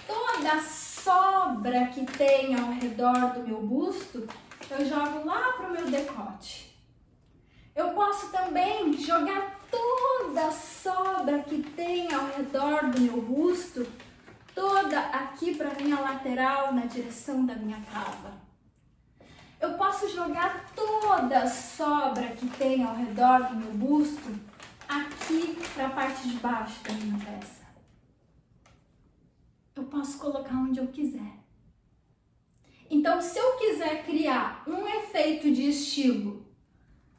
[SPEAKER 1] Toda a sobra que tem ao redor do meu busto, eu jogo lá para o meu decote. Eu posso também jogar toda a sobra que tem ao redor do meu busto, toda aqui para minha lateral, na direção da minha cava. Eu posso jogar toda a sobra que tem ao redor do meu busto aqui para a parte de baixo da minha peça. Eu posso colocar onde eu quiser. Então, se eu quiser criar um efeito de estilo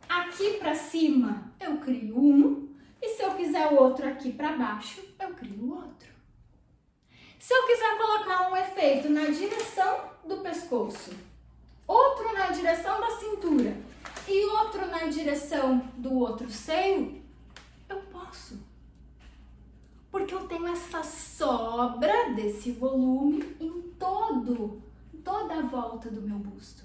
[SPEAKER 1] aqui para cima, eu crio um. E se eu quiser outro aqui para baixo, eu crio outro. Se eu quiser colocar um efeito na direção do pescoço, outro na direção da cintura e outro na direção do outro seio, eu posso. Porque eu tenho essa sobra desse volume em toda a volta do meu busto.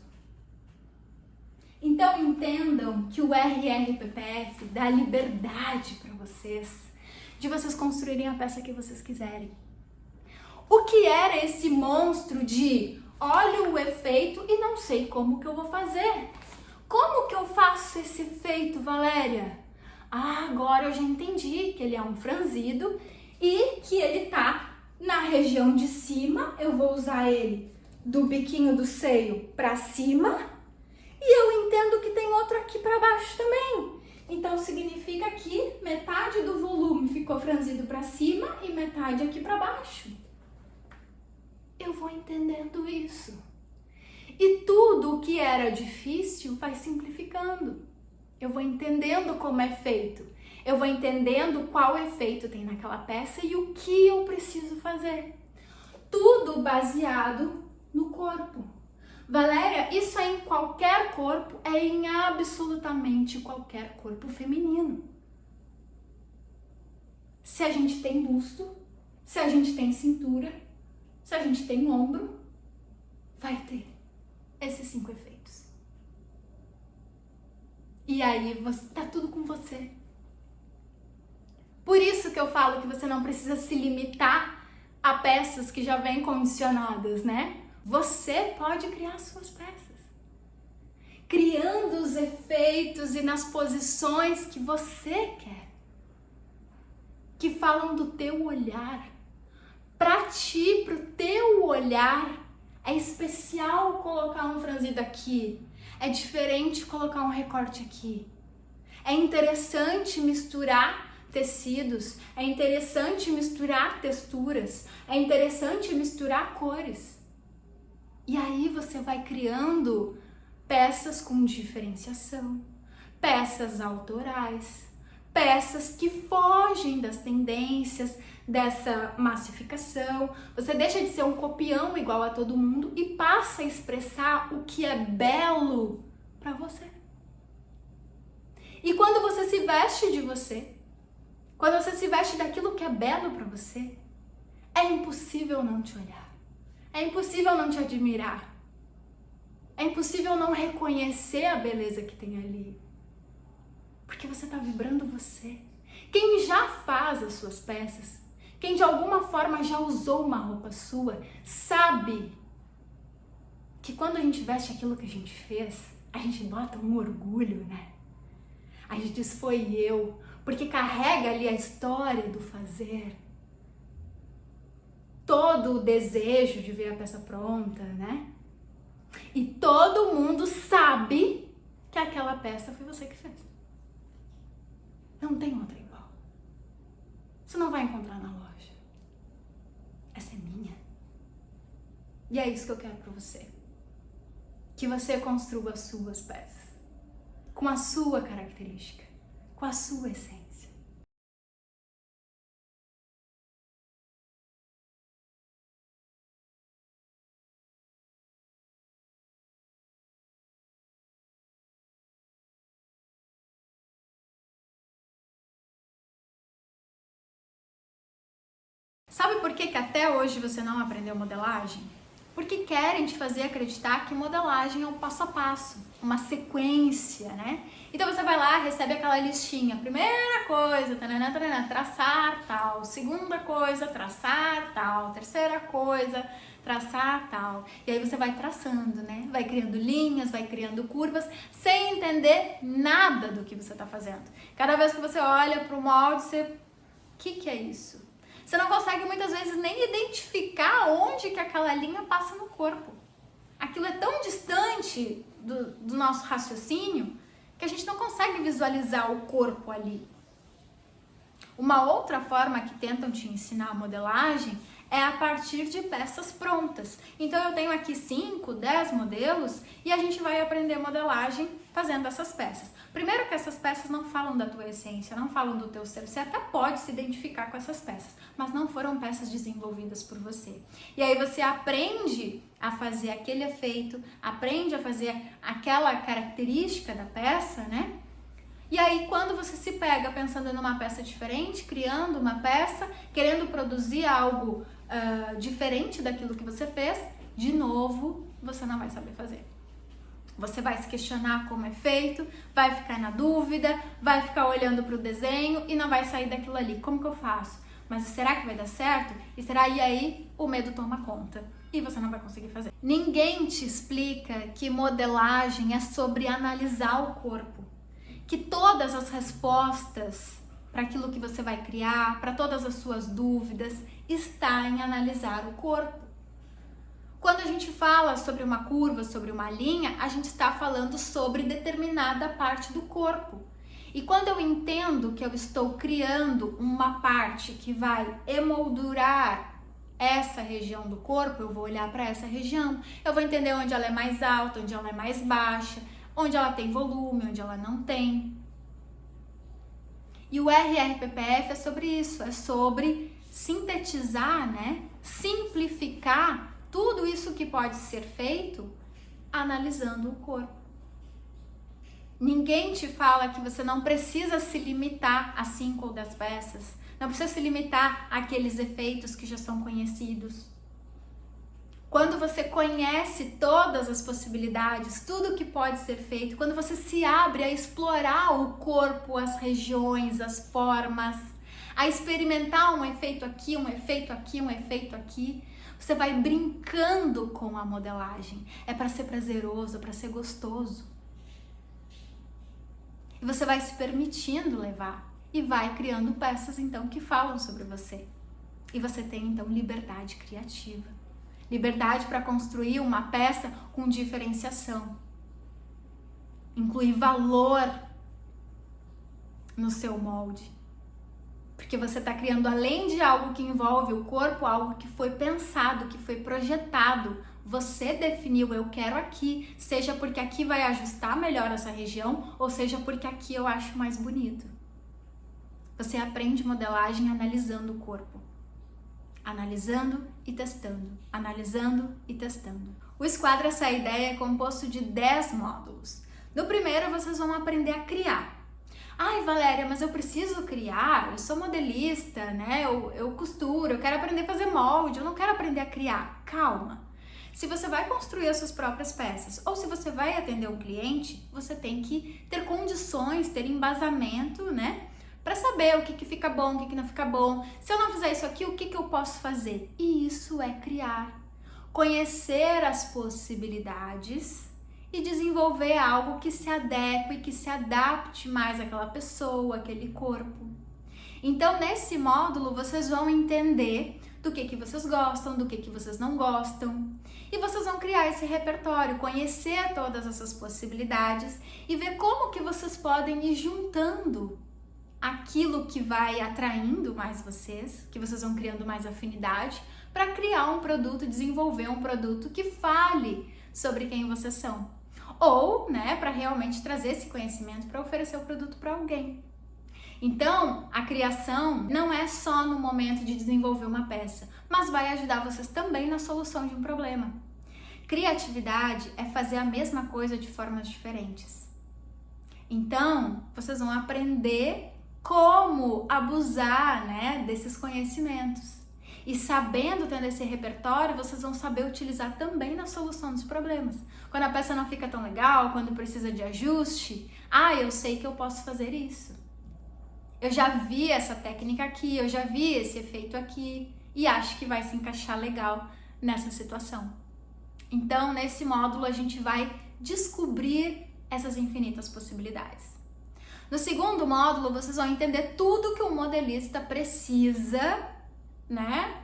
[SPEAKER 1] Então entendam que o RRPPF dá liberdade para vocês, de vocês construírem a peça que vocês quiserem. O que era esse monstro de olho o efeito e não sei como que eu vou fazer? Como que eu faço esse efeito, Valéria? Ah, agora eu já entendi que ele é um franzido e que ele tá na região de cima. Eu vou usar ele do biquinho do seio para cima e eu entendo que tem outro aqui para baixo também. Então significa que metade do volume ficou franzido para cima e metade aqui para baixo. Eu vou entendendo isso. E tudo o que era difícil vai simplificando. Eu vou entendendo como é feito. Eu vou entendendo qual efeito tem naquela peça e o que eu preciso fazer. Tudo baseado no corpo. Valéria, isso é em qualquer corpo, é em absolutamente qualquer corpo feminino. Se a gente tem busto, se a gente tem cintura, se a gente tem ombro, vai ter esses 5 efeitos. E aí, tá tudo com você. Por isso que eu falo que você não precisa se limitar a peças que já vêm condicionadas, né? Você pode criar suas peças. Criando os efeitos e nas posições que você quer. Que falam do teu olhar. Pra ti, pro teu olhar, é especial colocar um franzido aqui. É diferente colocar um recorte aqui. É interessante misturar tecidos, é interessante misturar texturas, é interessante misturar cores. E aí você vai criando peças com diferenciação, peças autorais, peças que fogem das tendências, dessa massificação. Você deixa de ser um copião igual a todo mundo e passa a expressar o que é belo para você. E quando você se veste de você, quando você se veste daquilo que é belo para você, é impossível não te olhar. É impossível não te admirar. É impossível não reconhecer a beleza que tem ali. Porque você está vibrando você. Quem já faz as suas peças, quem de alguma forma já usou uma roupa sua, sabe que quando a gente veste aquilo que a gente fez, a gente bota um orgulho, né? A gente diz, foi eu, porque carrega ali a história do fazer. Todo o desejo de ver a peça pronta, né? E todo mundo sabe que aquela peça foi você que fez. Não tem outra igual. Você não vai encontrar na loja. Essa é minha. E é isso que eu quero pra você. Que você construa as suas peças. Com a sua característica. Com a sua essência. Sabe por que até hoje você não aprendeu modelagem? Porque querem te fazer acreditar que modelagem é um passo a passo, uma sequência, né? Então você vai lá, recebe aquela listinha. Primeira coisa, taranã, taranã, traçar tal. Segunda coisa, traçar tal. Terceira coisa, traçar tal. E aí você vai traçando, né? Vai criando linhas, vai criando curvas, sem entender nada do que você está fazendo. Cada vez que você olha para o molde, você... O que é isso? Você não consegue muitas vezes nem identificar onde que aquela linha passa no corpo. Aquilo é tão distante do nosso raciocínio que a gente não consegue visualizar o corpo ali. Uma outra forma que tentam te ensinar a modelagem é a partir de peças prontas. Então eu tenho aqui 5, 10 modelos e a gente vai aprender modelagem fazendo essas peças. Primeiro que essas peças não falam da tua essência, não falam do teu ser. Você até pode se identificar com essas peças, mas não foram peças desenvolvidas por você. E aí você aprende a fazer aquele efeito, aprende a fazer aquela característica da peça, né? E aí, quando você se pega pensando numa peça diferente, criando uma peça, querendo produzir algo diferente daquilo que você fez, de novo, você não vai saber fazer. Você vai se questionar como é feito, vai ficar na dúvida, vai ficar olhando para o desenho e não vai sair daquilo ali. Como que eu faço? Mas será que vai dar certo? E será? E aí o medo toma conta e você não vai conseguir fazer. Ninguém te explica que modelagem é sobre analisar o corpo. Que todas as respostas para aquilo que você vai criar, para todas as suas dúvidas, está em analisar o corpo. Quando a gente fala sobre uma curva, sobre uma linha, a gente está falando sobre determinada parte do corpo. E quando eu entendo que eu estou criando uma parte que vai emoldurar essa região do corpo, eu vou olhar para essa região, eu vou entender onde ela é mais alta, onde ela é mais baixa, onde ela tem volume, onde ela não tem. E o RRPPF é sobre isso, é sobre sintetizar, né? Simplificar tudo isso que pode ser feito analisando o corpo. Ninguém te fala que você não precisa se limitar a 5 ou 10 peças, não precisa se limitar àqueles efeitos que já são conhecidos. Quando você conhece todas as possibilidades, tudo que pode ser feito, quando você se abre a explorar o corpo, as regiões, as formas, a experimentar um efeito aqui, um efeito aqui, um efeito aqui, você vai brincando com a modelagem. É para ser prazeroso, é para ser gostoso. E você vai se permitindo levar e vai criando peças então que falam sobre você. E você tem então liberdade criativa. Liberdade para construir uma peça com diferenciação. Incluir valor no seu molde. Porque você está criando, além de algo que envolve o corpo, algo que foi pensado, que foi projetado. Você definiu, eu quero aqui, seja porque aqui vai ajustar melhor essa região, ou seja porque aqui eu acho mais bonito. Você aprende modelagem analisando o corpo. Analisando e testando, analisando e testando. O Esquadra Essa Ideia é composto de 10 módulos. No primeiro, vocês vão aprender a criar. Ai, Valéria, mas eu preciso criar, eu sou modelista, né? Eu costuro, eu quero aprender a fazer molde, eu não quero aprender a criar. Calma. Se você vai construir as suas próprias peças ou se você vai atender um cliente, você tem que ter condições, ter embasamento, né? Para saber o que fica bom, o que não fica bom. Se eu não fizer isso aqui, o que eu posso fazer? E isso é criar. Conhecer as possibilidades e desenvolver algo que se adeque, que se adapte mais àquela pessoa, àquele corpo. Então, nesse módulo, vocês vão entender do que vocês gostam, do que vocês não gostam. E vocês vão criar esse repertório, conhecer todas essas possibilidades e ver como que vocês podem ir juntando aquilo que vai atraindo mais vocês, que vocês vão criando mais afinidade, para criar um produto, desenvolver um produto que fale sobre quem vocês são. Ou, né, para realmente trazer esse conhecimento para oferecer o produto para alguém. Então, a criação não é só no momento de desenvolver uma peça, mas vai ajudar vocês também na solução de um problema. Criatividade é fazer a mesma coisa de formas diferentes. Então, vocês vão aprender como abusar, né, desses conhecimentos. E sabendo, tendo esse repertório, vocês vão saber utilizar também na solução dos problemas. Quando a peça não fica tão legal, quando precisa de ajuste, eu sei que eu posso fazer isso. Eu já vi essa técnica aqui, eu já vi esse efeito aqui e acho que vai se encaixar legal nessa situação. Então, nesse módulo, a gente vai descobrir essas infinitas possibilidades. No segundo módulo, vocês vão entender tudo que um modelista precisa, né?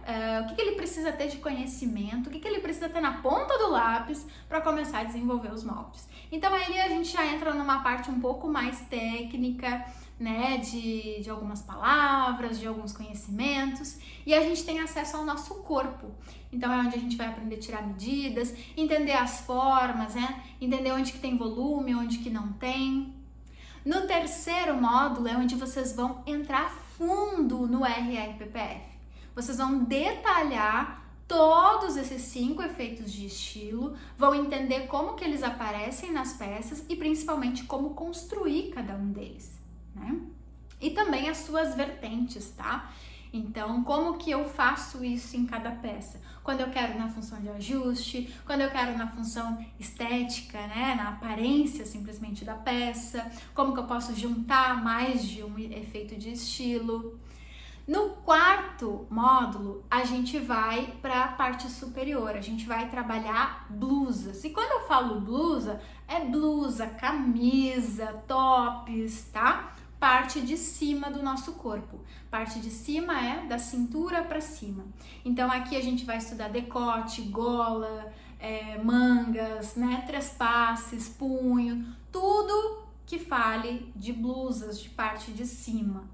[SPEAKER 1] O que ele precisa ter de conhecimento, o que ele precisa ter na ponta do lápis para começar a desenvolver os moldes. Então, aí a gente já entra numa parte um pouco mais técnica, né? De algumas palavras, de alguns conhecimentos, e a gente tem acesso ao nosso corpo. Então, é onde a gente vai aprender a tirar medidas, entender as formas, né? Entender onde que tem volume, onde que não tem. No terceiro módulo é onde vocês vão entrar fundo no RRPPF. Vocês vão detalhar todos esses 5 efeitos de estilo, vão entender como que eles aparecem nas peças e principalmente como construir cada um deles, né? E também as suas vertentes, tá? Então, como que eu faço isso em cada peça? Quando eu quero na função de ajuste, quando eu quero na função estética, né, na aparência simplesmente da peça, como que eu posso juntar mais de um efeito de estilo. No quarto módulo, a gente vai para a parte superior, a gente vai trabalhar blusas. E quando eu falo blusa, é blusa, camisa, tops, tá? Parte de cima do nosso corpo. Parte de cima é da cintura para cima. Então aqui a gente vai estudar decote, gola, mangas, né, trespasses, punho, tudo que fale de blusas de parte de cima.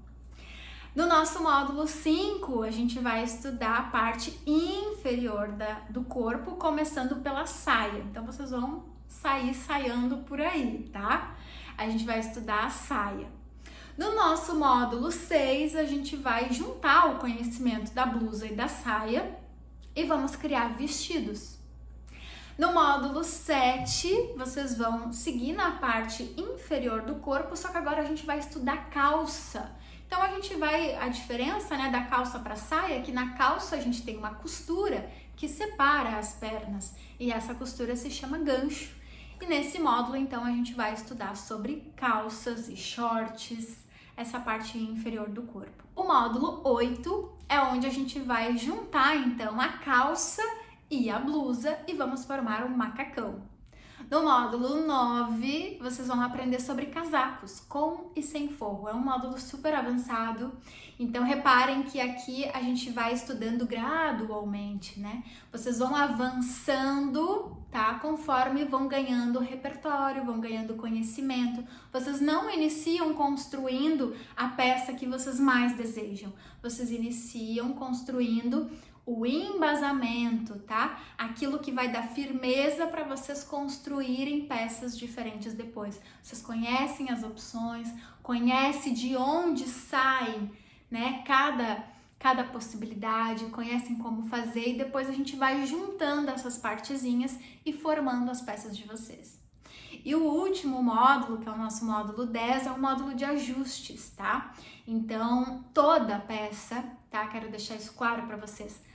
[SPEAKER 1] No nosso módulo 5, a gente vai estudar a parte inferior do corpo, começando pela saia. Então vocês vão sair saiando por aí, tá? A gente vai estudar a saia. No nosso módulo 6, a gente vai juntar o conhecimento da blusa e da saia e vamos criar vestidos. No módulo 7, vocês vão seguir na parte inferior do corpo, só que agora a gente vai estudar calça. Então a diferença, né, da calça para saia é que na calça a gente tem uma costura que separa as pernas e essa costura se chama gancho. E nesse módulo, então, a gente vai estudar sobre calças e shorts, essa parte inferior do corpo. O módulo 8 é onde a gente vai juntar, então, a calça e a blusa e vamos formar um macacão. No módulo 9, vocês vão aprender sobre casacos, com e sem forro. É um módulo super avançado, então reparem que aqui a gente vai estudando gradualmente, né? Vocês vão avançando, tá? Conforme vão ganhando repertório, vão ganhando conhecimento. Vocês não iniciam construindo a peça que vocês mais desejam. Vocês iniciam construindo o embasamento, tá? Aquilo que vai dar firmeza para vocês construírem peças diferentes depois. Vocês conhecem as opções, conhecem de onde saem, né? Cada possibilidade, conhecem como fazer e depois a gente vai juntando essas partezinhas e formando as peças de vocês. E o último módulo, que é o nosso módulo 10, é o módulo de ajustes, tá? Então, toda peça, tá? Quero deixar isso claro para vocês.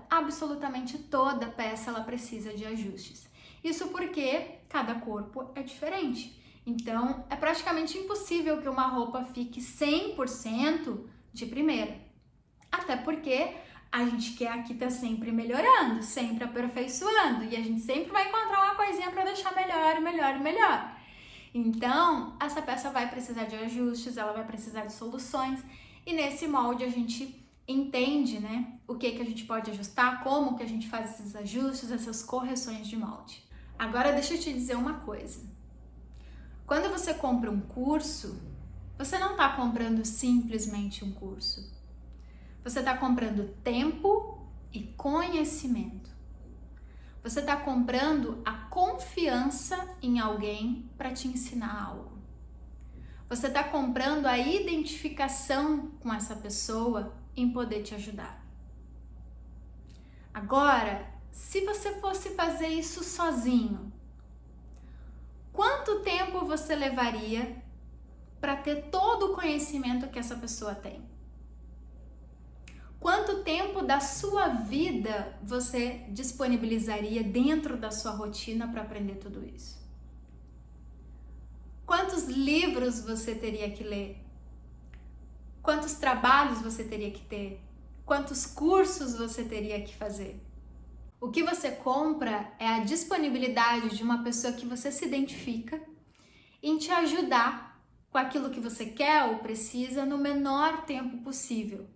[SPEAKER 1] Absolutamente toda peça, ela precisa de ajustes. Isso porque cada corpo é diferente. Então, é praticamente impossível que uma roupa fique 100% de primeira. Até porque a gente quer aqui estar sempre melhorando, sempre aperfeiçoando. E a gente sempre vai encontrar uma coisinha para deixar melhor, melhor, melhor. Então, essa peça vai precisar de ajustes, ela vai precisar de soluções. E nesse molde a gente entende, né, o que a gente pode ajustar, como que a gente faz esses ajustes, essas correções de molde. Agora deixa eu te dizer uma coisa. Quando você compra um curso, você não está comprando simplesmente um curso. Você está comprando tempo e conhecimento. Você está comprando a confiança em alguém para te ensinar algo. Você está comprando a identificação com essa pessoa em poder te ajudar. Agora, se você fosse fazer isso sozinho, quanto tempo você levaria para ter todo o conhecimento que essa pessoa tem? Quanto tempo da sua vida você disponibilizaria dentro da sua rotina para aprender tudo isso? Quantos livros você teria que ler? Quantos trabalhos você teria que ter? Quantos cursos você teria que fazer? O que você compra é a disponibilidade de uma pessoa que você se identifica em te ajudar com aquilo que você quer ou precisa no menor tempo possível,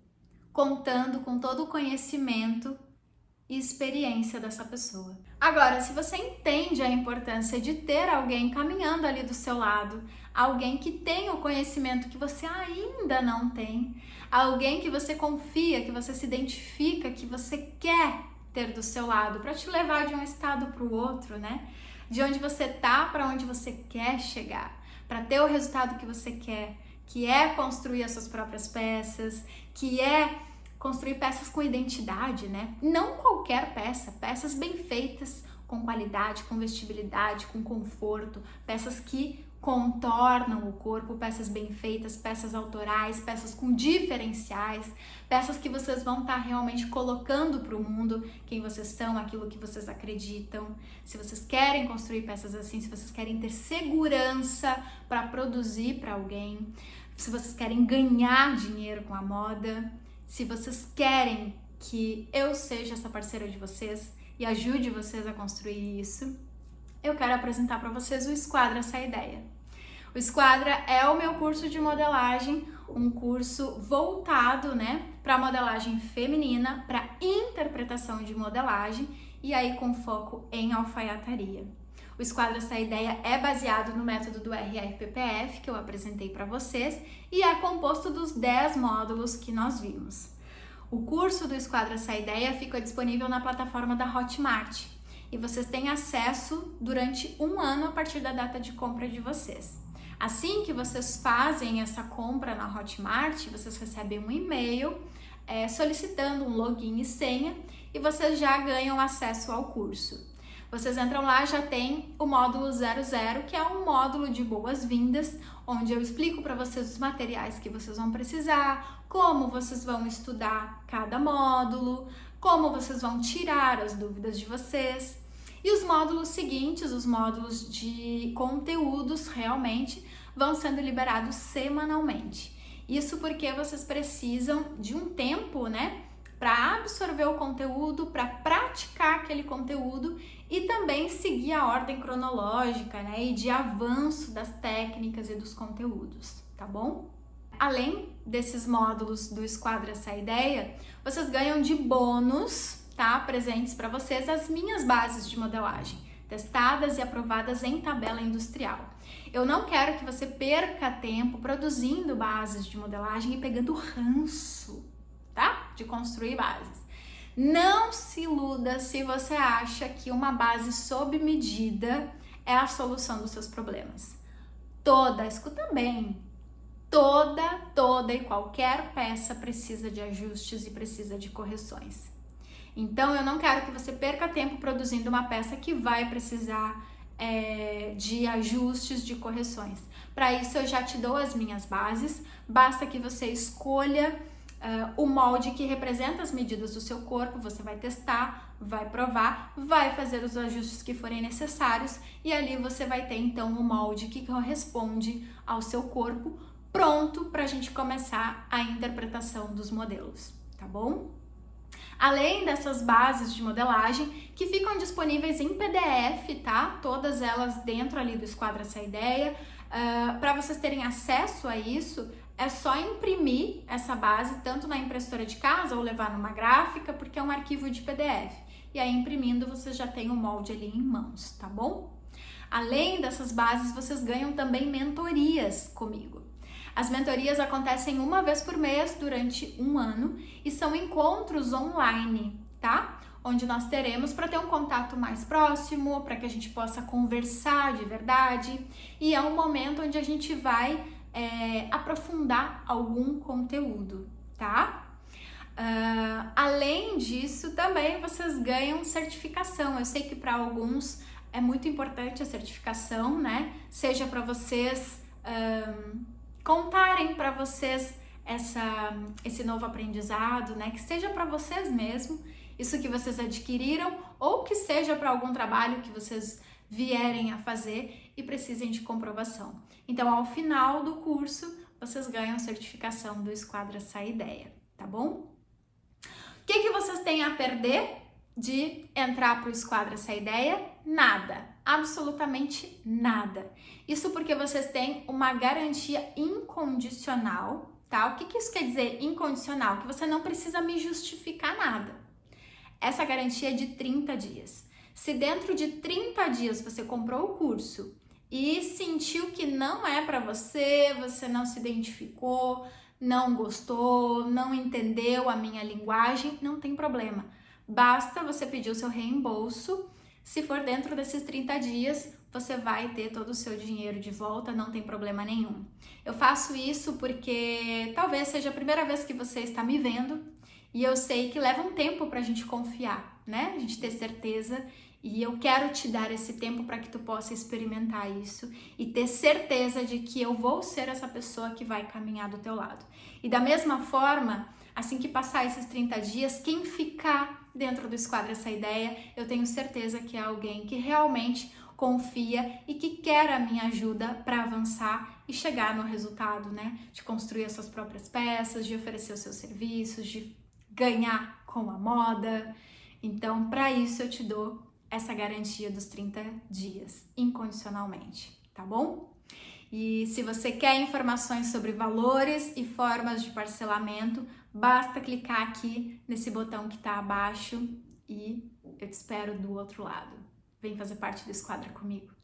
[SPEAKER 1] contando com todo o conhecimento e experiência dessa pessoa. Agora, se você entende a importância de ter alguém caminhando ali do seu lado, alguém que tem o conhecimento que você ainda não tem, alguém que você confia, que você se identifica, que você quer ter do seu lado para te levar de um estado para o outro, né? De onde você tá para onde você quer chegar, para ter o resultado que você quer, que é construir as suas próprias peças, que é construir peças com identidade, né? Não qualquer peça, peças bem feitas, com qualidade, com vestibilidade, com conforto, peças que contornam o corpo, peças bem feitas, peças autorais, peças com diferenciais, peças que vocês vão estar realmente colocando para o mundo quem vocês são, aquilo que vocês acreditam. Se vocês querem construir peças assim, se vocês querem ter segurança para produzir para alguém, se vocês querem ganhar dinheiro com a moda, se vocês querem que eu seja essa parceira de vocês e ajude vocês a construir isso, eu quero apresentar para vocês o Esquadra Essa Ideia. O Esquadra é o meu curso de modelagem, um curso voltado, né, para modelagem feminina, para interpretação de modelagem e aí com foco em alfaiataria. O Esquadra Essa Ideia é baseado no método do RRPPF que eu apresentei para vocês e é composto dos 10 módulos que nós vimos. O curso do Esquadra Essa Ideia fica disponível na plataforma da Hotmart e vocês têm acesso durante um ano a partir da data de compra de vocês. Assim que vocês fazem essa compra na Hotmart, vocês recebem um e-mail solicitando um login e senha e vocês já ganham acesso ao curso. Vocês entram lá, já tem o módulo 00, que é um módulo de boas-vindas, onde eu explico para vocês os materiais que vocês vão precisar, como vocês vão estudar cada módulo, como vocês vão tirar as dúvidas de vocês. E os módulos seguintes, os módulos de conteúdos, realmente vão sendo liberados semanalmente. Isso porque vocês precisam de um tempo, né, para absorver o conteúdo, para praticar aquele conteúdo e também seguir a ordem cronológica, né, e de avanço das técnicas e dos conteúdos, tá bom? Além desses módulos do Esquadra Essa Ideia, vocês ganham de bônus, tá, presentes para vocês as minhas bases de modelagem, testadas e aprovadas em tabela industrial. Eu não quero que você perca tempo produzindo bases de modelagem e pegando ranço, tá? De construir bases. Não se iluda se você acha que uma base sob medida é a solução dos seus problemas. Escuta bem, toda e qualquer peça precisa de ajustes e precisa de correções. Então eu não quero que você perca tempo produzindo uma peça que vai precisar de ajustes, de correções. Para isso eu já te dou as minhas bases, basta que você escolha o molde que representa as medidas do seu corpo, você vai testar, vai provar, vai fazer os ajustes que forem necessários e ali você vai ter então o molde que corresponde ao seu corpo, pronto para a gente começar a interpretação dos modelos, tá bom? Além dessas bases de modelagem que ficam disponíveis em PDF, tá? Todas elas dentro ali do Esquadra Essa Ideia. Para vocês terem acesso a isso, é só imprimir essa base tanto na impressora de casa ou levar numa gráfica, porque é um arquivo de PDF. E aí imprimindo vocês já têm o molde ali em mãos, tá bom? Além dessas bases, vocês ganham também mentorias comigo. As mentorias acontecem uma vez por mês durante um ano e são encontros online, tá? Onde nós teremos para ter um contato mais próximo, para que a gente possa conversar de verdade. E é um momento onde a gente vai aprofundar algum conteúdo, tá? Além disso, também vocês ganham certificação. Eu sei que para alguns é muito importante a certificação, né? Seja para vocês contarem para vocês esse novo aprendizado, né? Que seja para vocês mesmos, isso que vocês adquiriram, ou que seja para algum trabalho que vocês vierem a fazer e precisem de comprovação. Então, ao final do curso, vocês ganham certificação do Esquadra Essa Ideia, tá bom? O que vocês têm a perder de entrar para o Esquadra Essa Ideia? Nada, absolutamente nada. Isso porque vocês têm uma garantia incondicional, tá? O que isso quer dizer incondicional? Que você não precisa me justificar nada. Essa garantia é de 30 dias. Se dentro de 30 dias você comprou o curso e sentiu que não é para você, você não se identificou, não gostou, não entendeu a minha linguagem, não tem problema. Basta você pedir o seu reembolso. Se for dentro desses 30 dias, você vai ter todo o seu dinheiro de volta, não tem problema nenhum. Eu faço isso porque talvez seja a primeira vez que você está me vendo e eu sei que leva um tempo para a gente confiar, né? A gente ter certeza. E eu quero te dar esse tempo para que tu possa experimentar isso e ter certeza de que eu vou ser essa pessoa que vai caminhar do teu lado. E da mesma forma, assim que passar esses 30 dias, quem ficar dentro do Esquadra Essa Ideia, eu tenho certeza que é alguém que realmente confia e que quer a minha ajuda para avançar e chegar no resultado, né? De construir as suas próprias peças, de oferecer os seus serviços, de ganhar com a moda. Então, para isso eu te dou essa garantia dos 30 dias, incondicionalmente, tá bom? E se você quer informações sobre valores e formas de parcelamento, basta clicar aqui nesse botão que tá abaixo e eu te espero do outro lado. Vem fazer parte do Esquadra comigo.